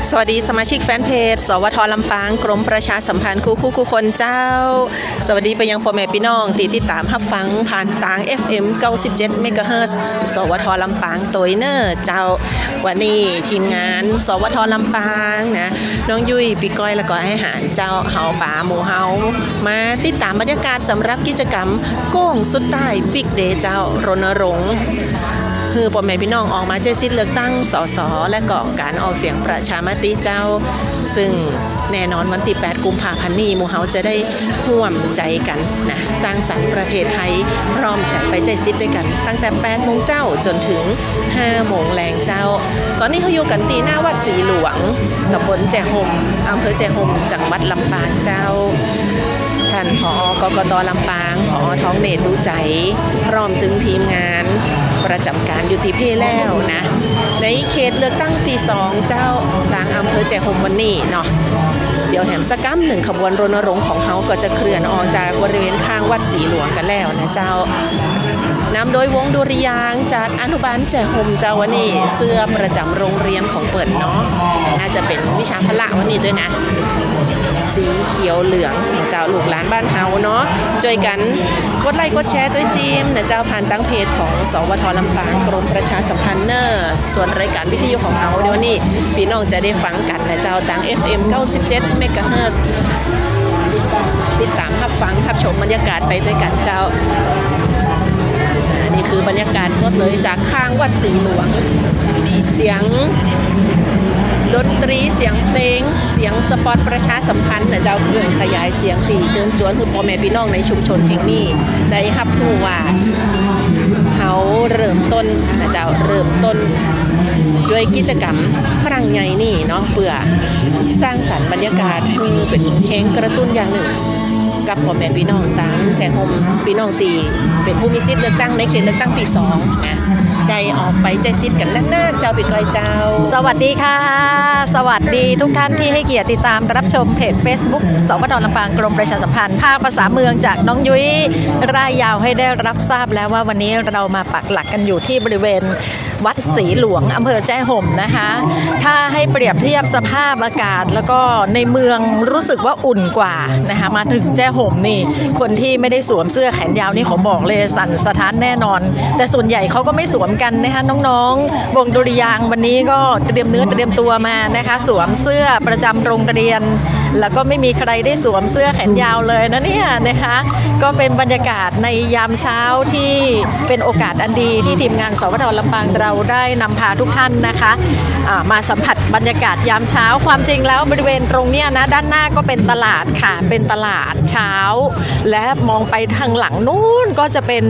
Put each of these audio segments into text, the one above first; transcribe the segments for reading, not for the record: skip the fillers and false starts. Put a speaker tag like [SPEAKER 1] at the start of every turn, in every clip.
[SPEAKER 1] สวัสดีสมาชิกแฟนเพจสวทลำปางกรมประชาสัมพันธ์คู่คนเจ้าสวัสดีไปยังพ่อแม่พี่น้องที่ติดตามรับฟังผ่านต่าง FM 97 เมกะเฮิรตซ์สวทลำปางตัวเนอร์เจ้าวันนี้ทีมงานสวทลำปางนะน้องยุ้ยปีก้อยแล้วก็อาหารเจ้าเฮาป่าหมูเฮามาติดตามบรรยากาศสำหรับกิจกรรมโก้งสุดใต้บิ๊กเดย์เจ้ารณรงค์คือพ่อแม่พี่น้องออกมาใช้สิทธิ์เลือกตั้งสสและก็การออกเสียงประชามติเจ้าซึ่งแน่นอนวันที่8 กุมภาพันธ์นี้หมู่เฮาจะได้ร่วมใจกันนะสร้างสรรค์ประเทศไทยพร้อมใจไปใจสิทธิ์ด้วยกันตั้งแต่8 โมงเจ้าจนถึง5 โมงแรงเจ้าตอนนี้เขาอยู่กันที่หน้าวัดศรีหลวงตำบลแจห่มอำเภอแจห่มจังหวัดลำปางเจ้าท่านผอกกต.ลำปางผอ.ท้องเนตรดูใจพร้อมถึงทีมงานประจำการอยู่ที่เพแล้วนะในเขตเลือกตั้งที่2เจ้าต่างอำเภอแจห่มวันนี้เนาะเดี๋ยวแหมสักกั้มหนึ่งขบวนรณรงค์ของเขาก็จะเคลื่อนออกจากบริเวณข้างวัดศรีหลวงกันแล้วนะเจ้านำโดยวงดุริยางค์จากอนุบาลแจห่มเจ้าวันนี้เสื้อประจำโรงเรียนของเปิดเนาะน่าจะเป็นวิชาพละวันนี้ด้วยนะสีเขียวเหลืองนะเจ้าลูกหลานบ้านเฮาเนาะช่วยกันกดไลค์กดแชร์ด้วยจีมนะเจ้าผ่านตั้งเพจของสวทลำปางกรมประชาสัมพันธ์เนอร์ส่วนรายการวิทยุของเฮาเดี๋ยวนี้พี่น้องจะได้ฟังกันนะเจ้าตั้ง FM 97 เมกะเฮิรตซ์ติดตามรับฟังรับชมบรรยากาศไปด้วยกันเจ้านี่คือบรรยากาศสดเลยจากข้างวัดศรีหลวงเสียงดนตรีเสียงเพลงเสียงสปอตประชาสัมพันธ์นะเจ้าเครื่องขยายเสียงตีเจิญจวนคือพ่อแม่พี่น้องในชุมชนแห่งนี้ได้รับรู้ว่าเขาเริ่มต้นนะเจ้าเริ่มต้นด้วยกิจกรรมครั้งใหญ่นี่เนาะเพื่อสร้างสรรค์บรรยากาศคือเป็นแห่งกระตุ้นอย่างหนึ่งกับพ่อแม่พี่น้องต่างแจห่มพี่น้องตีเป็นผู้มีสิทธิ์เลือกตั้งในเขตเลือกตั้งที่2นะได้ออกไปใจสิทธิ์กันหน้าเจ้าปีก้อยเจ้า
[SPEAKER 2] สวัสดีค่ะสวัสดีทุกท่านที่ให้เกียรติติดตามรับชมเพจ Facebook สวทลำปางกรมประชาสัมพันธ์ภาคภาษาเมืองจากน้องยุ้ยร่ายยาวให้ได้รับทราบแล้วว่าวันนี้เรามาปักหลักกันอยู่ที่บริเวณวัดศรีหลวงอำเภอแจ้ห่มนะคะถ้าให้เปรียบเทียบสภาพอากาศแล้วก็ในเมืองรู้สึกว่าอุ่นกว่านะคะมาถึงแจ้ห่มนี่คนที่ไม่ได้สวมเสื้อแขนยาวนี่ขอบอกเลยสั่นสะท้านแน่นอนแต่ส่วนใหญ่เขาก็ไม่สวมกันนะคะน้องๆวงดุริยางค์วันนี้ก็เตรียมเนื้อเตรียมตัวมานะคะสวมเสื้อประจำโรงเรียนแล้วก็ไม่มีใครได้สวมเสื้อแขนยาวเลยนะเนี่ยนะคะก็เป็นบรรยากาศในยามเช้าที่เป็นโอกาสอันดีที่ทีมงานสวทลำปางเราได้นำพาทุกท่านนะคะมาสัมผัสบรรยากาศยามเช้าความจริงแล้วบริเวณตรงเนี้ยนะด้านหน้าก็เป็นตลาดค่ะเป็นตลาดเช้าและมองไปทางหลังนู้นก็จะเป็น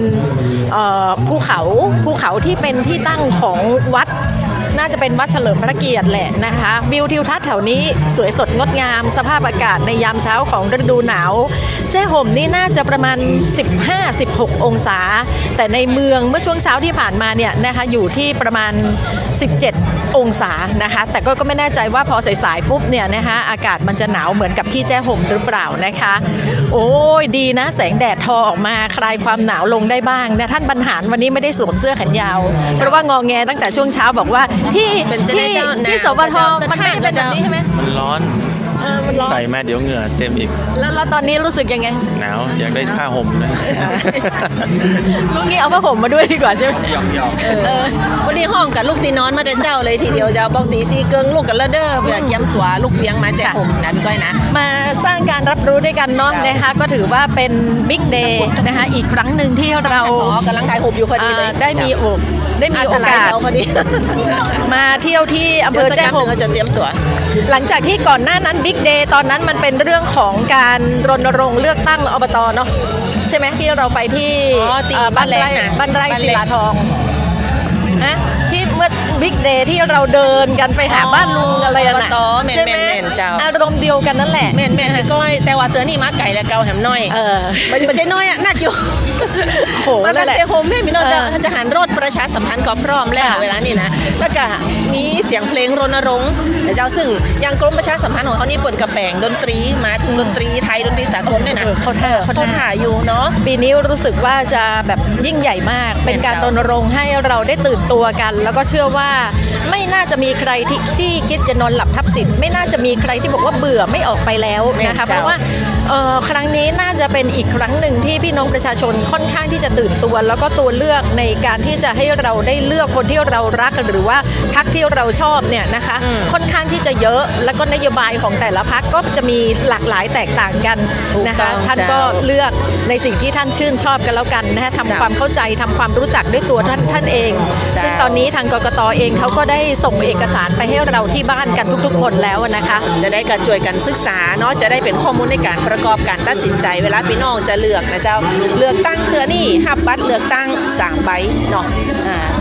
[SPEAKER 2] ภูเขาที่เป็นที่ตั้งของวัดน่าจะเป็นวัดเฉลิมพระเกียรติแหละนะคะวิวทิวทัศน์แถวนี้สวยสดงดงามสภาพอากาศในยามเช้าของฤดูหนาวแจ้ห่มนี่น่าจะประมาณ 15-16 องศาแต่ในเมืองเมื่อช่วงเช้าที่ผ่านมาเนี่ยนะคะอยู่ที่ประมาณ17 องศานะคะแต่ก็ไม่แน่ใจว่าพอสายๆปุ๊บเนี่ยนะคะอากาศมันจะหนาวเหมือนกับที่แจ้ห่มหรือเปล่านะคะโอ้ยดีนะแสงแดดทอออกมาคลายความหนาวลงได้บ้างนะท่านบรรหารวันนี้ไม่ได้สวมเสื้อแขนยาวเพราะว่างอแงตั้งแต่ช่วงเช้าบอกว่าที่สวทมันไม่เป็นแบบนี้ใช่ไหม
[SPEAKER 3] มันร้อนใส่มาเดี๋ยวเหงื่อเต็มอีก
[SPEAKER 2] แล้วตอนนี้รู้สึกยังไง
[SPEAKER 3] หนาวอยากได้ผ้าห่มนะ
[SPEAKER 2] ลูกนี้เอาผ้าห่มมาด้วยดีกว่าใช่ไหม
[SPEAKER 1] วันนี้ห้องกับลูกตีนอนมาเดินเจ้าเลยทีเดียวจะบอกตีซีเกิงลูกกับเลเดอร์แบบย้ำตัวลูกเลี้ยงมาแจกห่มนะพี่ก้อยนะ
[SPEAKER 2] มาสร้างการรับรู้ด้วยกันเนาะนะคะก็ถือว่าเป็นบิ๊กเดย์นะคะอีกครั้งหนึ่งที่เรา
[SPEAKER 1] กำลังถ่ายห่มอยู่พอดีเลย
[SPEAKER 2] ได้มีโอกาสมาเที่ยวที่อำเภอแจ้ห่ม
[SPEAKER 1] จะเตรียมตัว
[SPEAKER 2] หลังจากที่ก่อนหน้านั้นบิ๊กเดย์ตอนนั้นมันเป็นเรื่องของการรณรงค์เลือกตั้งอบตเนาะใช่ไหมที่เราไปที่บ้านไร่ศิลาทองนะที่เมื่อบิ๊กเดย์ที่เราเดินกันไปหาบ้านลุงอะไรน่ะใช่ไหมอารมณ์เดียวกันนั่นแหละ
[SPEAKER 1] แม่นพี่ก้อยแต่ว่าเตือนนี่มาไก่และเกาแหมน้อยมันจะน้อยอ่ะน่าอยู่โหนั่นแหละโฮมแม่พี่น้องจะหันรถประชาสัมพันธ์ก็พร้อมแล้วเวลานี้นะแล้วก็มีเสียงเพลงรณรงค์เจ้าซึ่งยังกรมประชาสัมพันธ์ของเขานี่เปิดกระแปงดนตรีมาดนตรีไทยดนตรีสากลด้วยนะ
[SPEAKER 2] เขา
[SPEAKER 1] ถ่ายอยู่เนาะ
[SPEAKER 2] ปีนี้รู้สึกว่าจะแบบยิ่งใหญ่มากเป็นการรณรงค์ให้เราได้ตื่นตัวกันแล้วก็เ ชื่อว่าไม่น่าจะมีใครที่คิดจะนอนหลับทับสิทธิ์ไม่น่าจะมีใครที่บอกว่าเบื่อไม่ออกไปแล้วนะคะเพราะว่าครั้งนี้น่าจะเป็นอีกครั้งหนึ่งที่พี่น้องประชาชนค่อนข้างที่จะตื่นตัวแล้วก็ตัวเลือกในการที่จะให้เราได้เลือกคนที่เรารักหรือว่าพรรคที่เราชอบเนี่ยนะคะค่อนข้างที่จะเยอะแล้วก็นโยบายของแต่ละพรรคก็จะมีหลากหลายแตกต่างกันนะคะท่านก็เลือกในสิ่งที่ท่านชื่นชอบกันแล้วกันนะคะทำความเข้าใจทำความรู้จักด้วยตัวท่านเองซึ่งตอนนี้ทางกกต.เองเขาก็ได้ส่งเอกสารไปให้เราที่บ้านกันทุกๆคนแล้วนะคะ
[SPEAKER 1] จะได้กระจวยกันศึกษาเนาะจะได้เป็นข้อมูลในการประกอบการตัดสินใจเวลาพี่น้องจะเลือกนะเจ้าเลือกตั้งเพื่อนี่หับบัตรเลือกตั้ง3 ใบเนาะ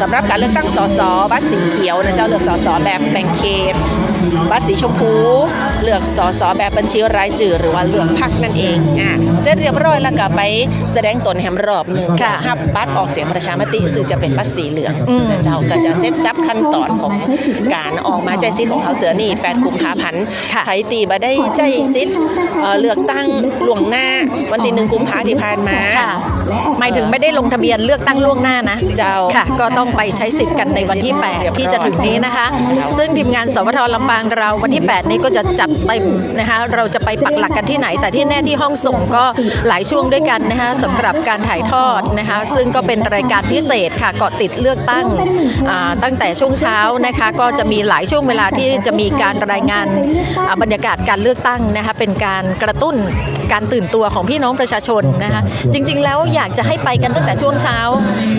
[SPEAKER 1] สำหรับการเลือกตั้งสสบัตรสีเขียวนะเจ้าเลือกสสแบบแบ่งเขตบัตรสีชมพูเลือกสสแบบบัญชีรายชื่อหรือว่าเลือกพรรคนั่นเองเสร็จเรียบร้อยแล้วก็ไปแสดงตนแฮมรอบหนึ่งหับบัตรออกเสียงประชามติซึ่งจะเป็นบัตรสีเหลืองนะเจ้าก็จะเสร็จสับขั้นตอนของการออกมาใจสิทธิ์ของเขาเตือนนี่8 กุมภาพันธ์ไผตีบ่ได้ใจสิทธิ์เลือกตั้งล่วงหน้าวันที่1 กุมภาพันธ์ที่ผ่านมา
[SPEAKER 2] หมายถึงไม่ได้ลงทะเบียนเลือกตั้งล่วงหน้านะ
[SPEAKER 1] เจ้า
[SPEAKER 2] ค่ะก็ต้องไปใช้สิทธิ์กันในวันที่8ที่จะถึงนี้นะคะซึ่งทีมงานสวท.ลำปางเราวันที่8นี้ก็จะจัดเต็มนะคะเราจะไปปักหลักกันที่ไหนแต่ที่แน่ที่ห้องส่งก็หลายช่วงด้วยกันนะคะสำหรับการถ่ายทอดนะคะซึ่งก็เป็นรายการพิเศษค่ะเกาะติดเลือกตั้งตั้งแต่ช่วงเช้านะคะก็จะมีหลายช่วงเวลาที่จะมีการรายงานบรรยากาศการเลือกตั้งนะคะเป็นการกระตุ้นการตื่นตัวของพี่น้องประชาชนนะคะจริงๆแล้วอยากจะให้ไปกันตั้งแต่ช่วงเช้า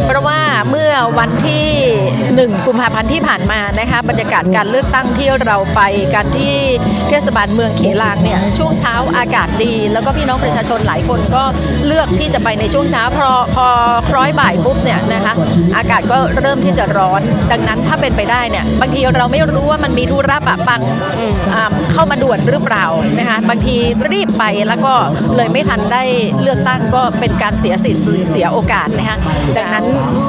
[SPEAKER 2] เพราะว่าเมื่อวันที่1 กุมภาพันธ์ที่ผ่านมานะคะบรรยากาศการเลือกตั้งที่เราไปกันที่เทศบาลเมืองเขลางเนี่ยช่วงเช้าอากาศดีแล้วก็พี่น้องประชาชนหลายคนก็เลือกที่จะไปในช่วงเช้าพอคล้อยบ่ายปุ๊บเนี่ยนะคะอากาศก็เริ่มที่จะร้อนดังนั้นถ้าเป็นไปได้เนี่ยบางทีเราไม่รู้ว่ามันมีธุระปะปังเข้ามาด่วนหรือเปล่านะคะบางทีรีบไปแล้วก็เลยไม่ทันได้เลือกตั้งก็เป็นการเสียสิทธิ์เสียโอกาสนะคะดังนั้น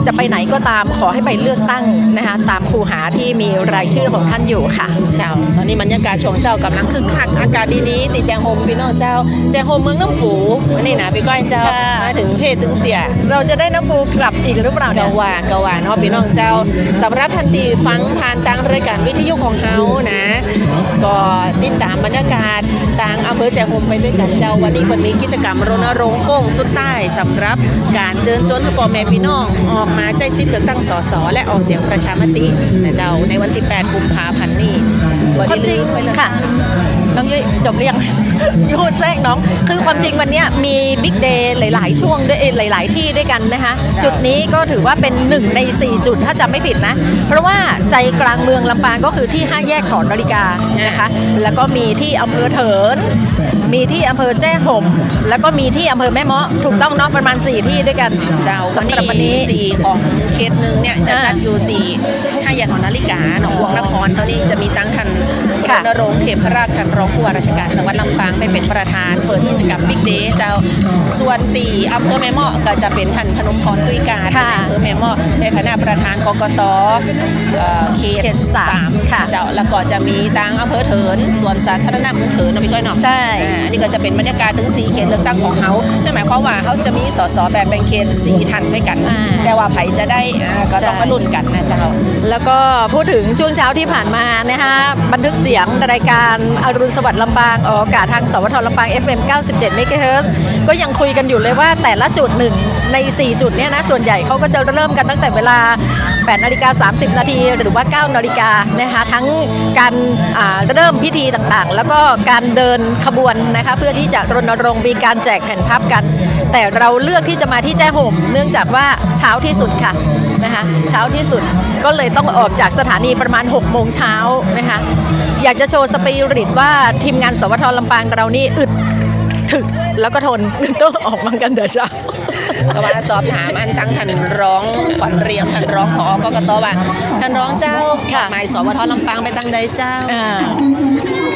[SPEAKER 2] จะไปไหนก็ตามขอให้ไปเลือกตั้งนะคะตามคูหาที่มีรายชื่อของท่านอยู่ค่ะ
[SPEAKER 1] เจ้าตอนนี้บรรยากาศช่วงเจ้ากำลังคึกคักอากาศดีๆติแจงโฮมพี่น้องเจ้าแจงโฮมเมืองน้ำปูวันนี้นะพี่ก้อยเจ้ามาถึงเพศถึงเตี่ย
[SPEAKER 2] เราจะได้น้ำปูกลับอีกหรือเปล่าเนี่ย
[SPEAKER 1] กว่าเนาะพี่น้องเจ้าสำหรับทันทีฟังผ่านทางรายการวิทยุของเฮานะก็ติดตามบรรยากาศทางอำเภอแจงโฮมไปด้วยกันเจ้าวันนี้มีกิจกรรมรณรงค์โก้งสุดใต้สำหรับการเชิญชวนพ่อแม่พี่น้องออกมาใจสิทธิ์เลือกตั้งสสและออกเสียงประชามตินะเจ้าในวันที่8 กุมภาพันธ์นี้
[SPEAKER 2] ความจริงค่ะน้องยุ้ยจบเรียงยูดแทรกน้องคือความจริงวันนี้มีบิ๊กเดย์หลายๆช่วงด้วยหลายๆที่ด้วยกันนะคะจุดนี้ก็ถือว่าเป็น1 ใน 4 จุดถ้าจำไม่ผิดนะเพราะว่าใจกลางเมืองลำปางก็คือที่5 แยกหอนาฬิกานะคะแล้วก็มีที่อำเภอเถินมีที่อำเภอแจ้ห่มแล้วก็มีที่อำเภอแม่เมาะถูกต้องเนาะประมาณ4 ที่ด้วยกัน
[SPEAKER 1] เจ้าสำหรับวันนี้ตีของเขตนึงเนี่ยจะจัดอยู่ตี5 แยกหอนาฬิกาหนองบัวนครเท่านี้จะมีตั้งทันรณรงค์เทพราชท่านรองผู้ว่าราชการจังหวัดลำปางไปเป็นประธานเปิดกิจกรรมบิ๊กเดย์เจ้าส่วนตีอำเภอแม่เมาะก็จะเป็นท่านพนมพรตุ้ยการอำเภอแม่เมาะในคณะประธานกกต.เขต3ค่ะเจ้าแล้วก็จะมีตั้งอำเภอเถินส่วนสาธารณะเมืองเถินนะพี่ก้อยเนาะ
[SPEAKER 2] ใช่
[SPEAKER 1] อันนี้ก็จะเป็นบรรยากาศถึง4 เขตเลือกตั้งของเขานั่นหมายความว่าเขาจะมีสสแบบแบ่งเขต4 ท่านด้วยกันแต่ว่าไผจะได้ก็ต้องมาลุ้นกันนะเจ้า
[SPEAKER 2] แล้วก็พูดถึงช่วงเช้าที่ผ่านมานะคะบันทึกเสียงรายการอรุณสวัสดิ์ลำปางออกอากาศทางสวท.ลำปาง FM 97 เมกะเฮิรตซ์ก็ยังคุยกันอยู่เลยว่าแต่ละจุด1 ใน 4 จุดเนี่ยนะส่วนใหญ่เขาก็จะเริ่มกันตั้งแต่เวลา8:30 นาทีหรือว่า 9 นาฬิกานะคะทั้งการเริ่มพิธีต่างๆแล้วก็การเดินขบวนนะคะเพื่อที่จะรณรงค์มีการแจกแผ่นพับกันแต่เราเลือกที่จะมาที่แจ้ห่มเนื่องจากว่าเช้าที่สุดค่ะนะคะเช้าที่สุดก็เลยต้องออกจากสถานีประมาณ 6 โมงเช้านะคะอยากจะโชว์สปิริตว่าทีมงานสวท.ลำปางเรานี่อึดถึกแล้วก็ทนต้องออกมากันแต่เช้า
[SPEAKER 1] ก็ว่าสอบถามอันตั้งท่านร้องขวัญเรียมท่านร้องผอกกต.ว่าท่านร้องเจ้าหมายสวท.ลำปางไปตั้งใดเจ้า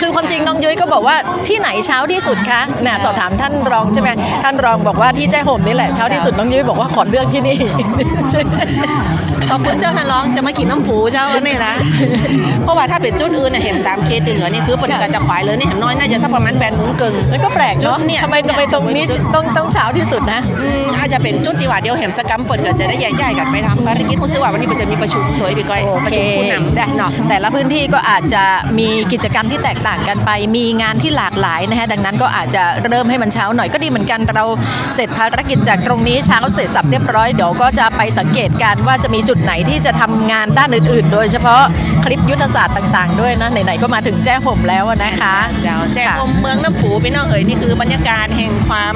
[SPEAKER 2] คือความจริงน้องยุ้ยก็บอกว่าที่ไหนเช้าที่สุดคะน่ะสอบถามท่านรองใช่ไหมท่านรองบอกว่าที่แจ้ห่มนี่แหละเช้าที่สุดน้องยุ้ยบอกว่าขอเลือกที่นี่
[SPEAKER 1] ขอบคุณเจ้าท่านร้องจะมากินน้ำผูเจ้าเนี่ยนะ เพราะว่าถ้าเป็นจุดอื่นน่ะเห็น3 เคสที่เหลือนี่คือเปิดกระจะขวายเลยนี่เห็นน้อยน่าจะสักประมาณ8 โมงครึ่ง
[SPEAKER 2] แล้วก็แปลกเนาะ
[SPEAKER 1] จุดเนี่ย
[SPEAKER 2] ทำไมตรงนี้ต้องเช้าที่สุดนะ
[SPEAKER 1] อาจจะเป็นจุดที่ว่าเดียวเห็นสกัมเปิดก็จะได้ย้ายๆกันไปทำภารกิจรู้สึกว่าวันนี้มันจะมีประชุมตัวพี่ก้อย
[SPEAKER 2] โอ
[SPEAKER 1] ประ
[SPEAKER 2] เค
[SPEAKER 1] ชุมผู้นำ
[SPEAKER 2] ได้เนาะแต่ละพื้นที่ก็อาจจะมีกิจกรรมที่แตกต่างกันไปมีงานที่หลากหลายนะฮะดังนั้นก็อาจจะเริ่มให้มันเช้าหน่อยก็ดีเหมือนกันเราเสร็จภารกิจจากตรงนี้เช้าเสร็จสับเรียบร้อยเดี๋ยวก็จะไปสังเกตการว่าจะมีจุดไหนที่จะทำงานด้านอื่นๆ โดยเฉพาะคลิปยุทธศาสตร์ต่างๆด้วยนะไหนๆก็มาถึงแจ้ห่มแล้วนะคะ
[SPEAKER 1] เจ้าแจ้งเมืองน้ำผูพี่น้องเอ๋ยนี่คือบรรยากาศแห่งความ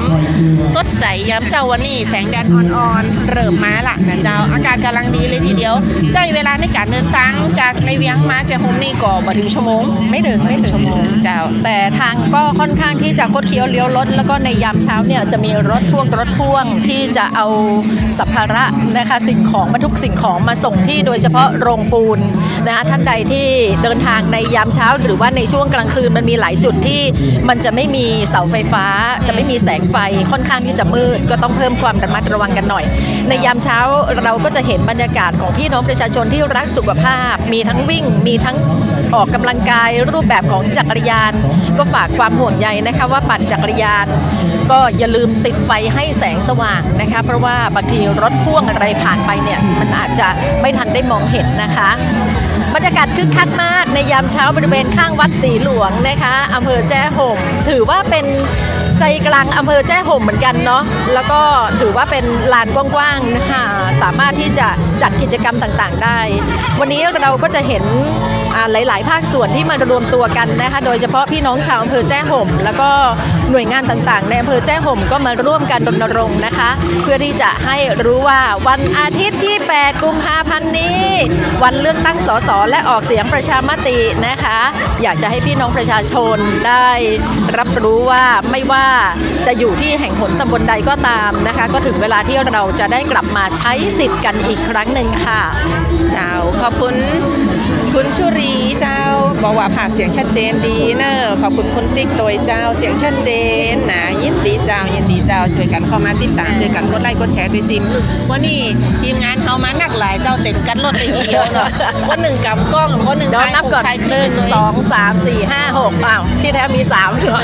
[SPEAKER 1] สดใสยามเจ้าวันนี้แสงแดดอ่อนๆเริ่มมาละนะเจ้าอากาศกำลังดีเลยทีเดียวใจเวลาในการเดินทางจากในเวียงมาแจ้งนี่ก็มาถึงชั่วโมง
[SPEAKER 2] ไม่ถึง
[SPEAKER 1] ชั่วโมงเจ้า
[SPEAKER 2] แต่ทางก็ค่อนข้างที่จะคดเคี้ยวเลี้ยวรถแล้วก็ในยามเช้าเนี่ยจะมีรถพ่วงที่จะเอาสัมภาระนะคะสิ่งของบรรทุกสิ่งของมาส่งที่โดยเฉพาะโรงปูนนะคะท่านใดที่เดินทางในยามเช้าหรือว่าในช่วงกลางคืนมันมีหลายจุดที่มันจะไม่มีเสาไฟฟ้าจะไม่มีแสงไฟค่อนข้างที่จะมืดก็ต้องเพิ่มความระมัดระวังกันหน่อย ในยามเช้าเราก็จะเห็นบรรยากาศของพี่น้องประชาชนที่รักสุขภาพมีทั้งวิ่งมีทั้งออกกำลังกายรูปแบบของจักรยานก็ฝากความห่วงใยนะคะว่าปั่นจักรยานก็อย่าลืมติดไฟให้แสงสว่างนะคะเพราะว่าบางทีรถพ่วงอะไรผ่านไปเนี่ยมันอาจจะไม่ทันได้มองเห็นนะคะบรรยากาศคึกคักมากในยามเช้าบริเวณข้างวัดศรีหลวงนะคะอำเภอแจ้ห่มถือว่าเป็นใจกลางอำเภอแจ้ห่มเหมือนกันเนาะแล้วก็ถือว่าเป็นลานกว้างๆนะคะสามารถที่จะจัดกิจกรรมต่างๆได้วันนี้เราก็จะเห็นหลายๆภาคส่วนที่มารวมตัวกันนะคะโดยเฉพาะพี่น้องชาวอำเภอแจ้ห่มแล้วก็หน่วยงานต่างๆในอำเภอแจ้ห่มก็มาร่วมกันรณรงค์นะคะเพื่อที่จะให้รู้ว่าวันอาทิตย์ที่ 8 กุมภาพันธ์นี้วันเลือกตั้งสสและออกเสียงประชามตินะคะอยากจะให้พี่น้องประชาชนได้รับรู้ว่าไม่ว่าจะอยู่ที่แห่งหนตำบลใดก็ตามนะคะก็ถึงเวลาที่เราจะได้กลับมาใช้สิทธิ์กันอีกครั้งหนึ่งค่ะ
[SPEAKER 1] เจ้าขอบคุณคุณชุรีเจ้าบอกว่าภาพเสียงชัดเจนดีเนอะขอบคุณคุณติ๊กตัวเจ้าเสียงชัดเจนนะยินดีเจ้าช่วยกันเข้ามาติดตามช่วยกันกดไลค์กดแชร์ตัวจิมวันนี้ทีมงานเขามานักหลายเจ้าเต็มกันรถไปทีเดียวเนาะคนหนึ่งกำกล้องคนหนึ่ง
[SPEAKER 2] เดี๋ยวนับก่อน1 2 3 4 5 6อ้าวที่แท้มี3เหรอ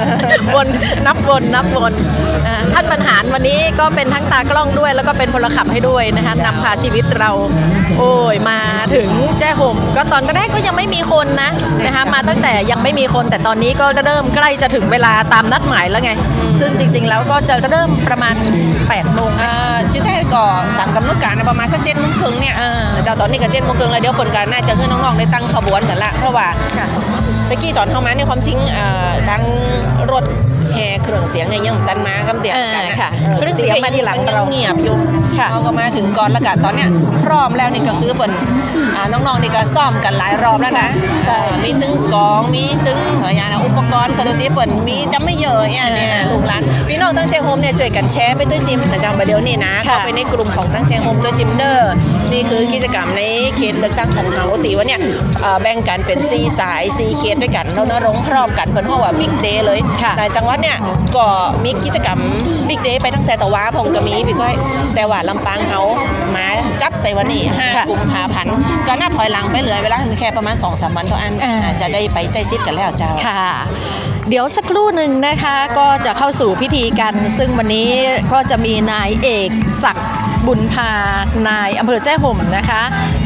[SPEAKER 2] วนนับวนท่านบรรหารวันนี้ก็เป็นทั้งตากล้องด้วยแล้วก็เป็นพลขับให้ด้วยนะคะนำพาชีวิตเราโอ้ยมาถึงแจ้ห่มก็ตอนแรกก็ยังไม่มีคนนะคะมาตั้งแต่ยังไม่มีคนแต่ตอนนี้ก็เริ่มใกล้จะถึงเวลาตามนัดหมายแล้วไงซึ่งจริงๆแล้วก็จะเริ่มประมาณ8 โมง
[SPEAKER 1] จิตแท้ก่อตามกำหนดการประมาณสัก7 โมงครึ่งเนี่ยเจ้าตอนนี้ก็7 โมงครึ่งแล้วเดี๋ยวผลการน่าจะให้น้องๆได้ตั้งขบวนกันละเพราะว่าตะกี้ตอนเข้ามาเนี่ยความจริงตั้งรถแห่เครื่องเสียงเนี่ยยังตันมากำเดียกันนะ
[SPEAKER 2] เครื่องเสียงมาทีหลังเรา
[SPEAKER 1] เงียบอยู่เขาก็มาถึงก่อนแล้วก็ตอนเนี้ยพร้อมแล้วนี่ก็คือเปิดน้องๆนี่ก็ซ่อมกันหลายรอบแล้วนะมีตึงกองมีตึงอุปกรณ์กระดนตรีเปิดมีจำไม่เยอะเนี่ยลูกหลานพี่น้องตั้งใจโฮมเนี่ยช่วยกันแชร์ไปด้วยจิมนะจ๊ะประเดี๋ยวนี้นะเข้าไปในกลุ่มของตั้งใจโฮมด้วยจิมเดอร์นี่คือกิจกรรมในเขตเลือกตั้งของเราตีว่าเนี่ยแบ่งกันเป็น4 สาย4 เขตด้วยกันแล้วนะร้องพร้อมกันเพิ่นห้องว่าบิ๊กเดย์เลยในจังหวัดเนี่ยก็มีกิจกรรมบิ๊กเดย์ไปตั้งแต่ตะว้าพงกะมีพี่ก้อยแต่ว่าลำปางเฮามาจับใส่วันนี้5 กุมภาพันธ์ก็นับถอยหลังไปเหลือเวลาแค่ประมาณ 2-3 วันเท่านั้นจะได้ไปใจซิดกันแล้วเจ้า
[SPEAKER 2] ค่ะเดี๋ยวสักครู่หนึ่งนะคะก็จะเข้าสู่พิธีกันซึ่งวันนี้ก็จะมีนายเอกศักดิ์บุญพานายอำเภอแจ้ห่มนะคะ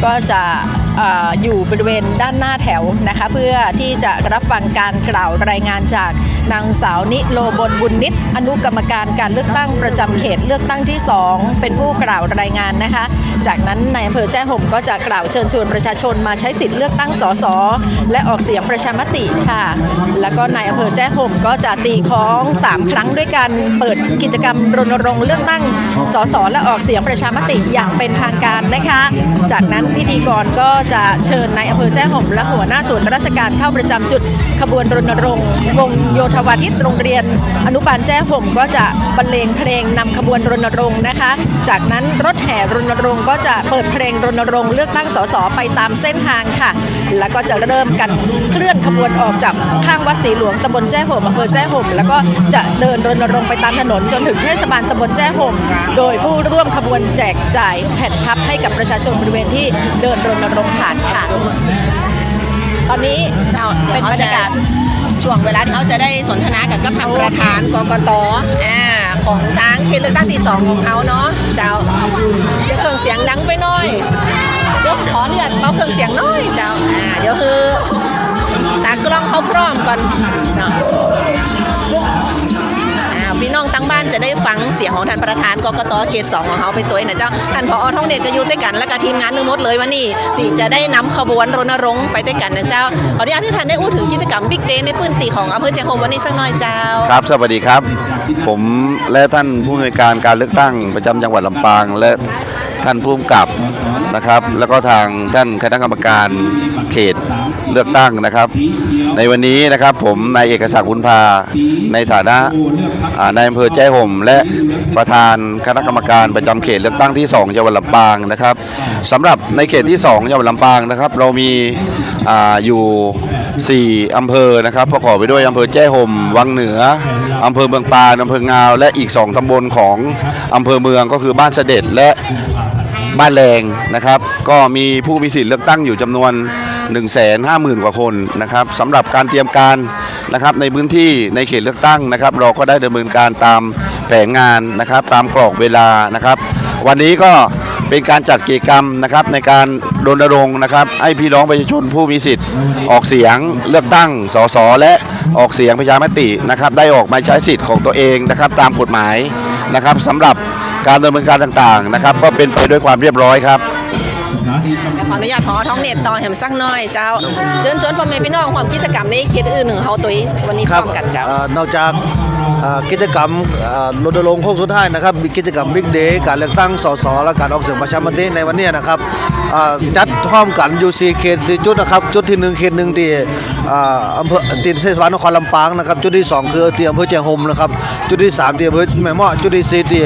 [SPEAKER 2] ก็จะอยู่บริเวณด้านหน้าแถวนะคะเพื่อที่จะรับฟังการกล่าวรายงานจากนางสาวนิโลบลบุญนิตอนุกรรมการการเลือกตั้งประจำเขตเลือกตั้งที่2เป็นผู้กล่าวรายงานนะคะจากนั้นนายอำเภอแจ้ห่มก็จะกล่าวเชิญชวนประชาชนมาใช้สิทธิ์เลือกตั้งสสและออกเสียงประชามติค่ะแล้วก็นายอำเภอแจ้ห่มก็จะตีคล้อง3 ครั้งด้วยกันเปิดกิจกรรมรณรงค์เลือกตั้งสสและออกเสียงประชามติอย่างเป็นทางการนะคะจากนั้นพิธีกรก็ จะเชิญนายอำเภอแจ้ห่มและหัวหน้าส่วนราชการเข้าประจำจุดขบวนรณรงค์วงโยธวาทิตโรงเรียนอนุบาลแจ้ห่มก็จะบรรเลงเพลงนำขบวนรณรงค์นะคะจากนั้นรถแห่รณรงค์ก็จะเปิดเพลงรณรงค์เลือกตั้งสสไปตามเส้นทางค่ะแล้วก็จะเริ่มกันเคลื่อนขบวนออกจากข้างวัดศรีหลวงตำบลแจ้ห่มอำเภอแจ้ห่มแล้วก็จะเดินรณรงค์ไปตามถนนจนถึงเทศบาลตำบลแจ้ห่มโดยผู้ร่วมขบวนแจกจ่ายแผ่นพับให้กับประชาชนบริเวณที่เดินรณรงค์ผ่านค่ะตอนนี้เป็นบรรยากาศ
[SPEAKER 1] ช่วงเวลาที่เขาจะได้สนทนากับท่านประธานกกตของทางเขตเลือกตั้งที่2ของเขาเนาะเจ้าเสียงเครื่องเสียงดังไปหน่อยเดี๋ยวขออนุญาตเบาเครื่องเสียงหน่อยเจ้าเดี๋ยวคือตากล้องเขาพร้อมก่อนเนาะพี่น้องตั้งบ้านจะได้ฟังเสียงของท่านประธานกกตเขต2ของเขาไปตัวนะเจ้าท่านผอ.ท่องเดชก็อยู่ด้วยกันและก็ทีมงานทั้งหมดเลยวันนี้ที่จะได้นำขบวนรณรงค์ไปด้วยกันนะเจ้าขออนุญาตที่ท่านได้อู้ถึงกิจกรรมบิ๊กเดย์ในพื้นที่ของอำเภอแจ้ห่มวันนี้สักหน่อยเจ้า
[SPEAKER 4] ครับสวัสดีครับผมและท่านผู้อำนวยการการเลือกตั้งประจำจังหวัดลำปางและท่านผู้กำกับนะครับแล้วก็ทางท่านคณะกรรมการเขตเลือกตั้งนะครับในวันนี้นะครับผมนายเอกศักดิ์บุญพาในฐานะนายอำเภอแจ้ห่มและประธานคณะกรรมการประจำเขตเลือกตั้งที่2จังหวัดลำปางนะครับสำหรับในเขตที่2จังหวัดลำปางนะครับเรามีอยู่4อำเภอนะครับประกอบไปด้วยอำเภอแจ้ห่มวังเหนืออำเภอเมืองปานอำเภองาวและอีก2ตำบลของอำเภอเมืองก็คือบ้านเสด็จและบ้านแรงนะครับก็มีผู้มีสิทธิ์เลือกตั้งอยู่จำนวน 150,000 กว่าคนนะครับสำหรับการเตรียมการนะครับในพื้นที่ในเขตเลือกตั้งนะครับเราก็ได้ดำเนินการตามแผนงานนะครับตามกรอบเวลานะครับวันนี้ก็เป็นการจัดกิจกรรมนะครับในการรณรงค์นะครับให้พี่น้องประชาชนผู้มีสิทธิ์ออกเสียงเลือกตั้งสสและออกเสียงประชามตินะครับได้ออกมาใช้สิทธิ์ของตัวเองนะครับตามกฎหมายนะครับสำหรับการดำเนินการต่างๆนะครับก็เป็นไปด้วยความเรียบร้อยครับ
[SPEAKER 1] ขออนุญาตขอท้องเน็ตต่อแหมสักหน่อยเจ้าเชิญพ่อแม่พี่น้องความกิจกรรมในเขตอื่นหนึ่งเขาตัววันนี้พร้อมกันเจ้าน
[SPEAKER 5] อกจากกิจกรรมรณรงค์โค้งสุดท้ายนะครับมีกิจกรรมบิ๊กเดย์การเลือกตั้งสสและการออกเสียงประชามติในวันนี้นะครับจัดพร้อมกันอยู่4เขต4จุดนะครับจุดที่1เขต1ที่อำเภอเทศบาลนครลำปางนะครับจุดที่2คือที่อำเภอแจ้ห่มนะครับจุดที่3ที่อำเภอแม่เมาะจุดที่4ที่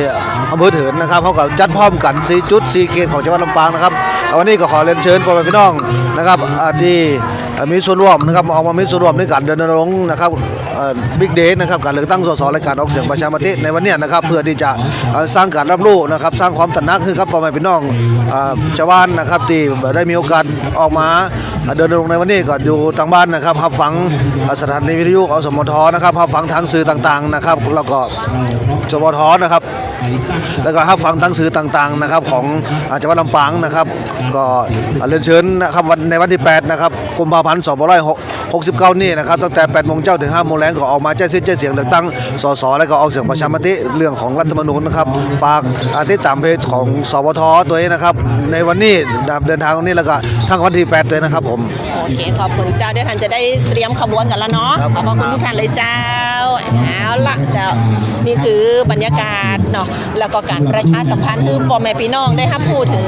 [SPEAKER 5] อำเภอเถินนะครับเขาก็จัดพร้อมกัน4จุด4เขตของจังหวัดลำปางนะครับวันนี้ก็ขอเรียนเชิญพ่อแม่พี่น้องนะครับที่มีส่วนร่วมนะครับออกมามีส่วนร่วมในการรณรงค์นะครับบิ๊กเดย์นะครับการเลือกตั้งสสและการออกเสียงประชามติในวันนี้นะครับเพื่อที่จะสร้างการรับรู้นะครับสร้างความตระหนักคือครับพ่อแม่พี่น้องชาวบ้านนะครับที่ได้มีโอกาสออกมาเดินรณรงค์ในวันนี้ก็อยู่ทางบ้านนะครับรับฟังสถานีวิทยุอสมทนะครับรับฟังทางสื่อต่างๆนะครับแล้วก็สมทนะครับแล้วก็รับฟังทางสื่อต่างๆนะครับของจังหวัดลำปางนะครับก็เรียนเชิญนะครับในวันที่8นะครับกุมภาพันธ์2569นี่นะครับตั้งแต่8 โมงเช้าถึง5 โมงแลงก็ออกมาแจ้งสิทธิ์แจ้งเสียงเลือกตั้งสสและก็ออกเสียงประชามติเรื่องของรัฐธรรมนูญนะครับฝากติดตามเพจของสวทตัวเองนะครับในวันนี้เดินทางวันนี้แล้วก็ทั้งวันที่8เลยนะครับผม
[SPEAKER 1] โอเคขอบคุณเจ้าเดี๋ยวท่านจะได้เตรียมขบวนกันแล้วเนาะขอบคุณทุกท่านเลยเจ้าเอาละเจ้านี่คือบรรยากาศเนาะแล้วก็การประชาสัมพันธ์คือพ่อแม่พี่น้องได้รับพูดถึง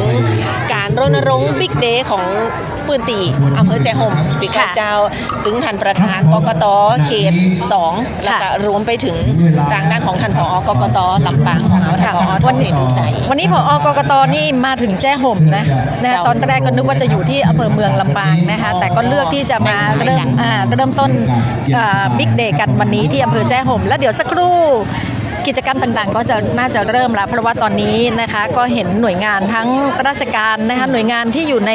[SPEAKER 1] การรณรงค์บิ๊กเดย์ของปืนตีอำเภอแจ้ห่มปีกเจ้าถึงท่านประธานกกตเขต2แล้วก็รวมไปถึงทางด้านของท่านผอ.กกตลำปางของเราท่านผอ.วันนี้ดูใจ
[SPEAKER 2] วันนี้ผอ.กกตนี่มาถึงแจ้ห่มนะตอนแรกก็นึกว่าจะอยู่ที่อำเภอเมืองลำปางนะคะแต่ก็เลือกที่จะมาเริ่มต้นบิ๊กเดย์กันวันนี้ที่อำเภอแจ้ห่มแล้วเดี๋ยวสักครู่กิจกรรมต่างๆก็จะน่าจะเริ่มแล้วเพราะว่าตอนนี้นะคะก็เห็นหน่วยงานทั้งราชการนะคะหน่วยงานที่อยู่ใน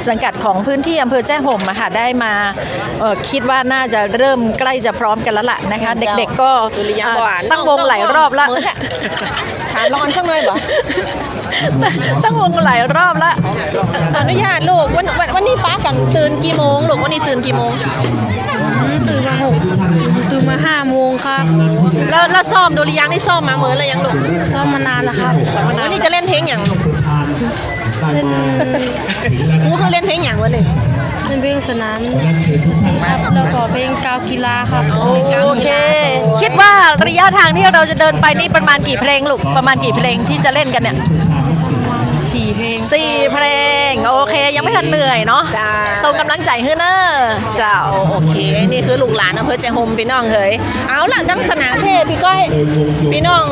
[SPEAKER 2] สังกัดของพื้นที่อำเภอแจ้ห่มค่ะได้มาคิดว่าน่าจะเริ่มใกล้จะพร้อมกันแล้วล่ะนะคะเด็กๆก็ตั้งวงหลายรอบแล้ว
[SPEAKER 1] ถามร้อนสักหน่อยบ่
[SPEAKER 2] ตั้งวงหลายรอบแล้ว
[SPEAKER 1] อนุญาตลูกวันนี้ป้ากันตื่นกี่โมงลูกวันนี้ตื่นกี่โมง
[SPEAKER 6] ตื่นมา5 โมงครับ
[SPEAKER 1] แล้วซ้อมดูหรือยังได้ซ้อมมาเหมือนอะไรยังลูก
[SPEAKER 6] ซ้อมมานานแล้วครับ
[SPEAKER 1] วันนี้จะเล่นเพลงอย่างลูกกูคือเล่นเพลงอย่างวันนี้
[SPEAKER 6] เล่นเพลงสนามครับแล้วก็เพลงกาวกีฬาครับ
[SPEAKER 2] โอเคคิดว่าระยะทางที่เราจะเดินไปนี่ประมาณกี่เพลงลูกประมาณกี่เพลงที่จะเล่นกันเนี่ย
[SPEAKER 6] 4 เพลง
[SPEAKER 2] 4 เพลงโอเค ยังไม่ทันเหนื่อยเนาะ
[SPEAKER 1] จ้า
[SPEAKER 2] ส่งกำลังใจให้เนอะเจ้า
[SPEAKER 1] โอเค นี่คือลูกหลานอำเภอแจโฮมพี่น้องเฮ้ยเอาล่ะตั้งสนามเพลพี่ก้อยพี่น้อง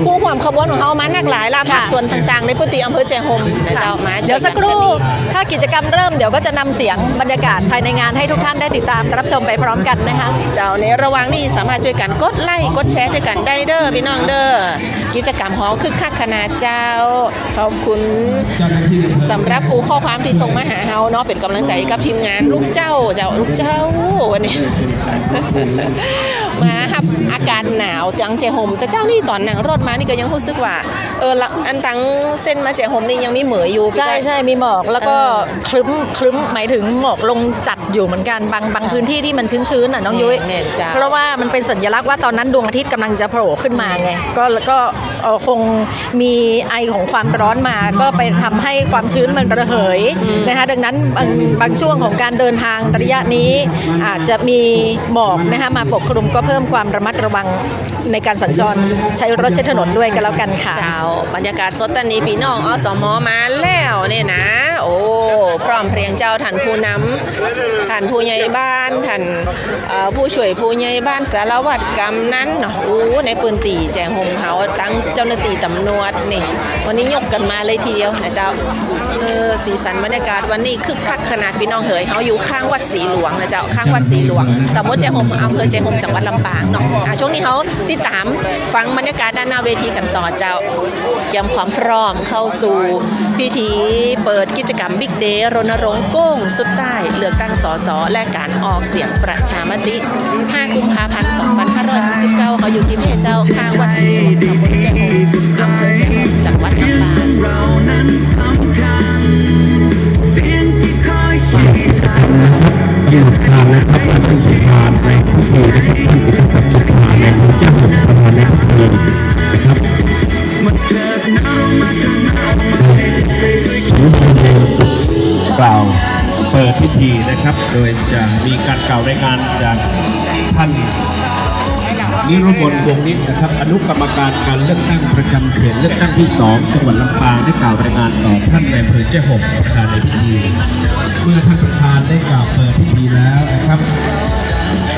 [SPEAKER 1] ผู้ห่วมขบวนของเฮามาหนักหลายลาภาคส่วนต่างๆในพื้นที่อำเภอแจโฮมนะเจ้ามา
[SPEAKER 2] เดี๋ยวสักครู่ถ้ากิจกรรมเริ่มเดี๋ยวก็จะนำเสียงบรรยากาศภายในงานให้ทุกท่านได้ติดตามรับชมไปพร้อมกันนะคะ
[SPEAKER 1] เจ้าในระหว่างนี้สามารถช่วยกันกดไลค์กดแชร์ด้วยกันได้เด้อพี่น้องเด้อกิจกรรมของคึกคักขนาดเจ้าขอบคุณสำหรับผู้ข้อความที่ส่งมาหาเฮาเนาะเป็นกำลังใจกับทีมงานลูกเจ้าลูกเจ้าวันนี้ มาครับอากาศหนาวจังเจโฮมแต่เจ้านี่ตอนนั่งรถมานี่ก็ยังรู้สึกว่าอันตังเส้นมาเจโฮมนี่ยังมีเหมยอยู่
[SPEAKER 2] ใช่ใช่มีหมอกแล้วก็คลึ้มหมายถึงหมอกลงจัดอยู่เหมือนกันบางพื้นที่ที่มันชื้นๆน่ะน้องยุ้ย
[SPEAKER 1] แม่นจ้า
[SPEAKER 2] เพราะว่ามันเป็นสัญลักษณ์ว่าตอนนั้นดวงอาทิตย์กำลังจะโผล่ขึ้นมาไงก็คงมีไอของความร้อนมาก็ไปทำให้ความชื้นมันระเหยนะคะดังนั้นบางช่วงของการเดินทางระยะนี้อาจจะมีหมอกนะคะมาปกคลุมก็เพิ่มความระมัดระวังในการสัญจรใช้รถใช้ถนนด้วยกันแล้วกันค่ะ
[SPEAKER 1] เจ้าบรรยากาศสดตอนนี้พี่น้องอสมมาแล้วเนี่ยนะโอ้พร้อมเพรียงเจ้าท่านผู้นำท่านผู้ใหญ่บ้านท่านผู้ช่วยผู้ใหญ่บ้านสารวัตรกำนั้นเนาะโอ้ในปืนตีแจงหงเฮาตั้งเจ้าหน้าที่ตำรวจนี่วันนี้ยกกันมาเลยทีเดียวนะเจ้าสีสันบรรยากาศวันนี้คึกคักขนาดพี่น้องเฮาอยู่ข้างวัดศรีหลวงนะเจ้าข้างวัดศรีหลวงตำบลแจงหงอำเภอแจงหงจังหวัดลำปางเนาะช่วงนี้เขาติดตามฟังบรรยากาศด้านหน้าเวทีกันต่อเจ้าเตรียมความพร้อมเข้าสู่พิธีเปิดกิจกรรมบิ๊กเดย์รณรงค์โก้งสุดใต้เลือกตั้งสสและการออกเสียงประชามติ 5 กุมภาพันธ์ 2569เขาอยู่ที่แม่เจ้าข้างวัดศรีหลวงตำบลแจงหงอำเภอแจงหงจังหวัดลำปาง
[SPEAKER 7] ยืนทางนะครับประตูสะพานในทุกปีนะครับที่จะประตูสะพานในเมืองเจ้าสะพานในอำเภอนะครับกล่าวเปิดพิธีนะครับ โดยจะมีการกล่าวรายงานจากท่านนิรุบลวงนิดนะครับอนุกรรมการการเลือกตั้งประจำเขตเลือกตั้งที่ 2 จังหวัดลำปางได้กล่าวรายงานต่อท่านในอำเภอแจ้ห่มประธานในพิธีเมื่อท่านประธานได้กล่าวเปิดพิธีแล้วนะครับ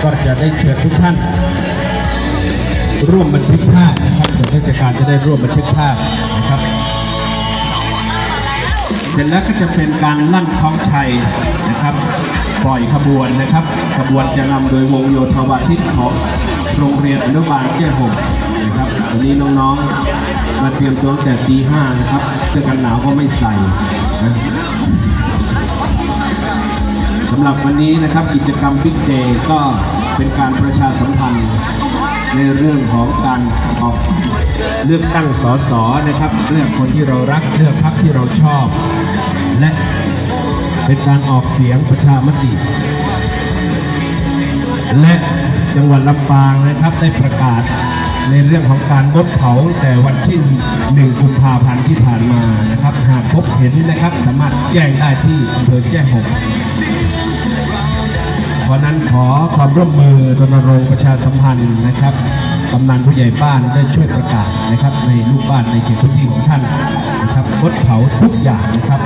[SPEAKER 7] ก็จะได้เชิญทุกท่านร่วมบันทึกภาพนะครับส่วนราชการจะได้ร่วมบันทึกภาพนะครับเสร็จแล้วก็จะเป็นการลั่นคล้องชัยนะครับปล่อยขบวนนะครับขบวนจะนำโดยวงโยธวาทิตของโรงเรียนอนุบาลแจ้ห่มนะครับวันนี้น้องๆมาเตรียมตัวตั้งแต่ตี 5นะครับเสื้อกันหนาวก็ไม่ใส่นะสำหรับวันนี้นะครับกิจกรรมบิ๊กเดย์ก็เป็นการประชาสัมพันธ์ในเรื่องของการออกเลือกตั้งสสนะครับเลือกคนที่เรารักเลือกพรรคที่เราชอบและเป็นการออกเสียงประชามติและจังหวัดลำปางนะครับได้ประกาศในเรื่องของการงดเผาแต่วันที่ 1 กุมภาพันธ์ที่ผ่านมานะครับหากพบเห็นนะครับสามารถแจ้งได้ที่อำเภอแจ้ห่มเพราะนั้นขอความร่วมมือรณรงค์ประชาสัมพันธ์นะครับกำนันผู้ใหญ่บ้านได้ช่วยประกาศนะครับในลูกบ้านในเขตพื้นที่ของท่านนะครับงดเผาทุกอย่างนะครับ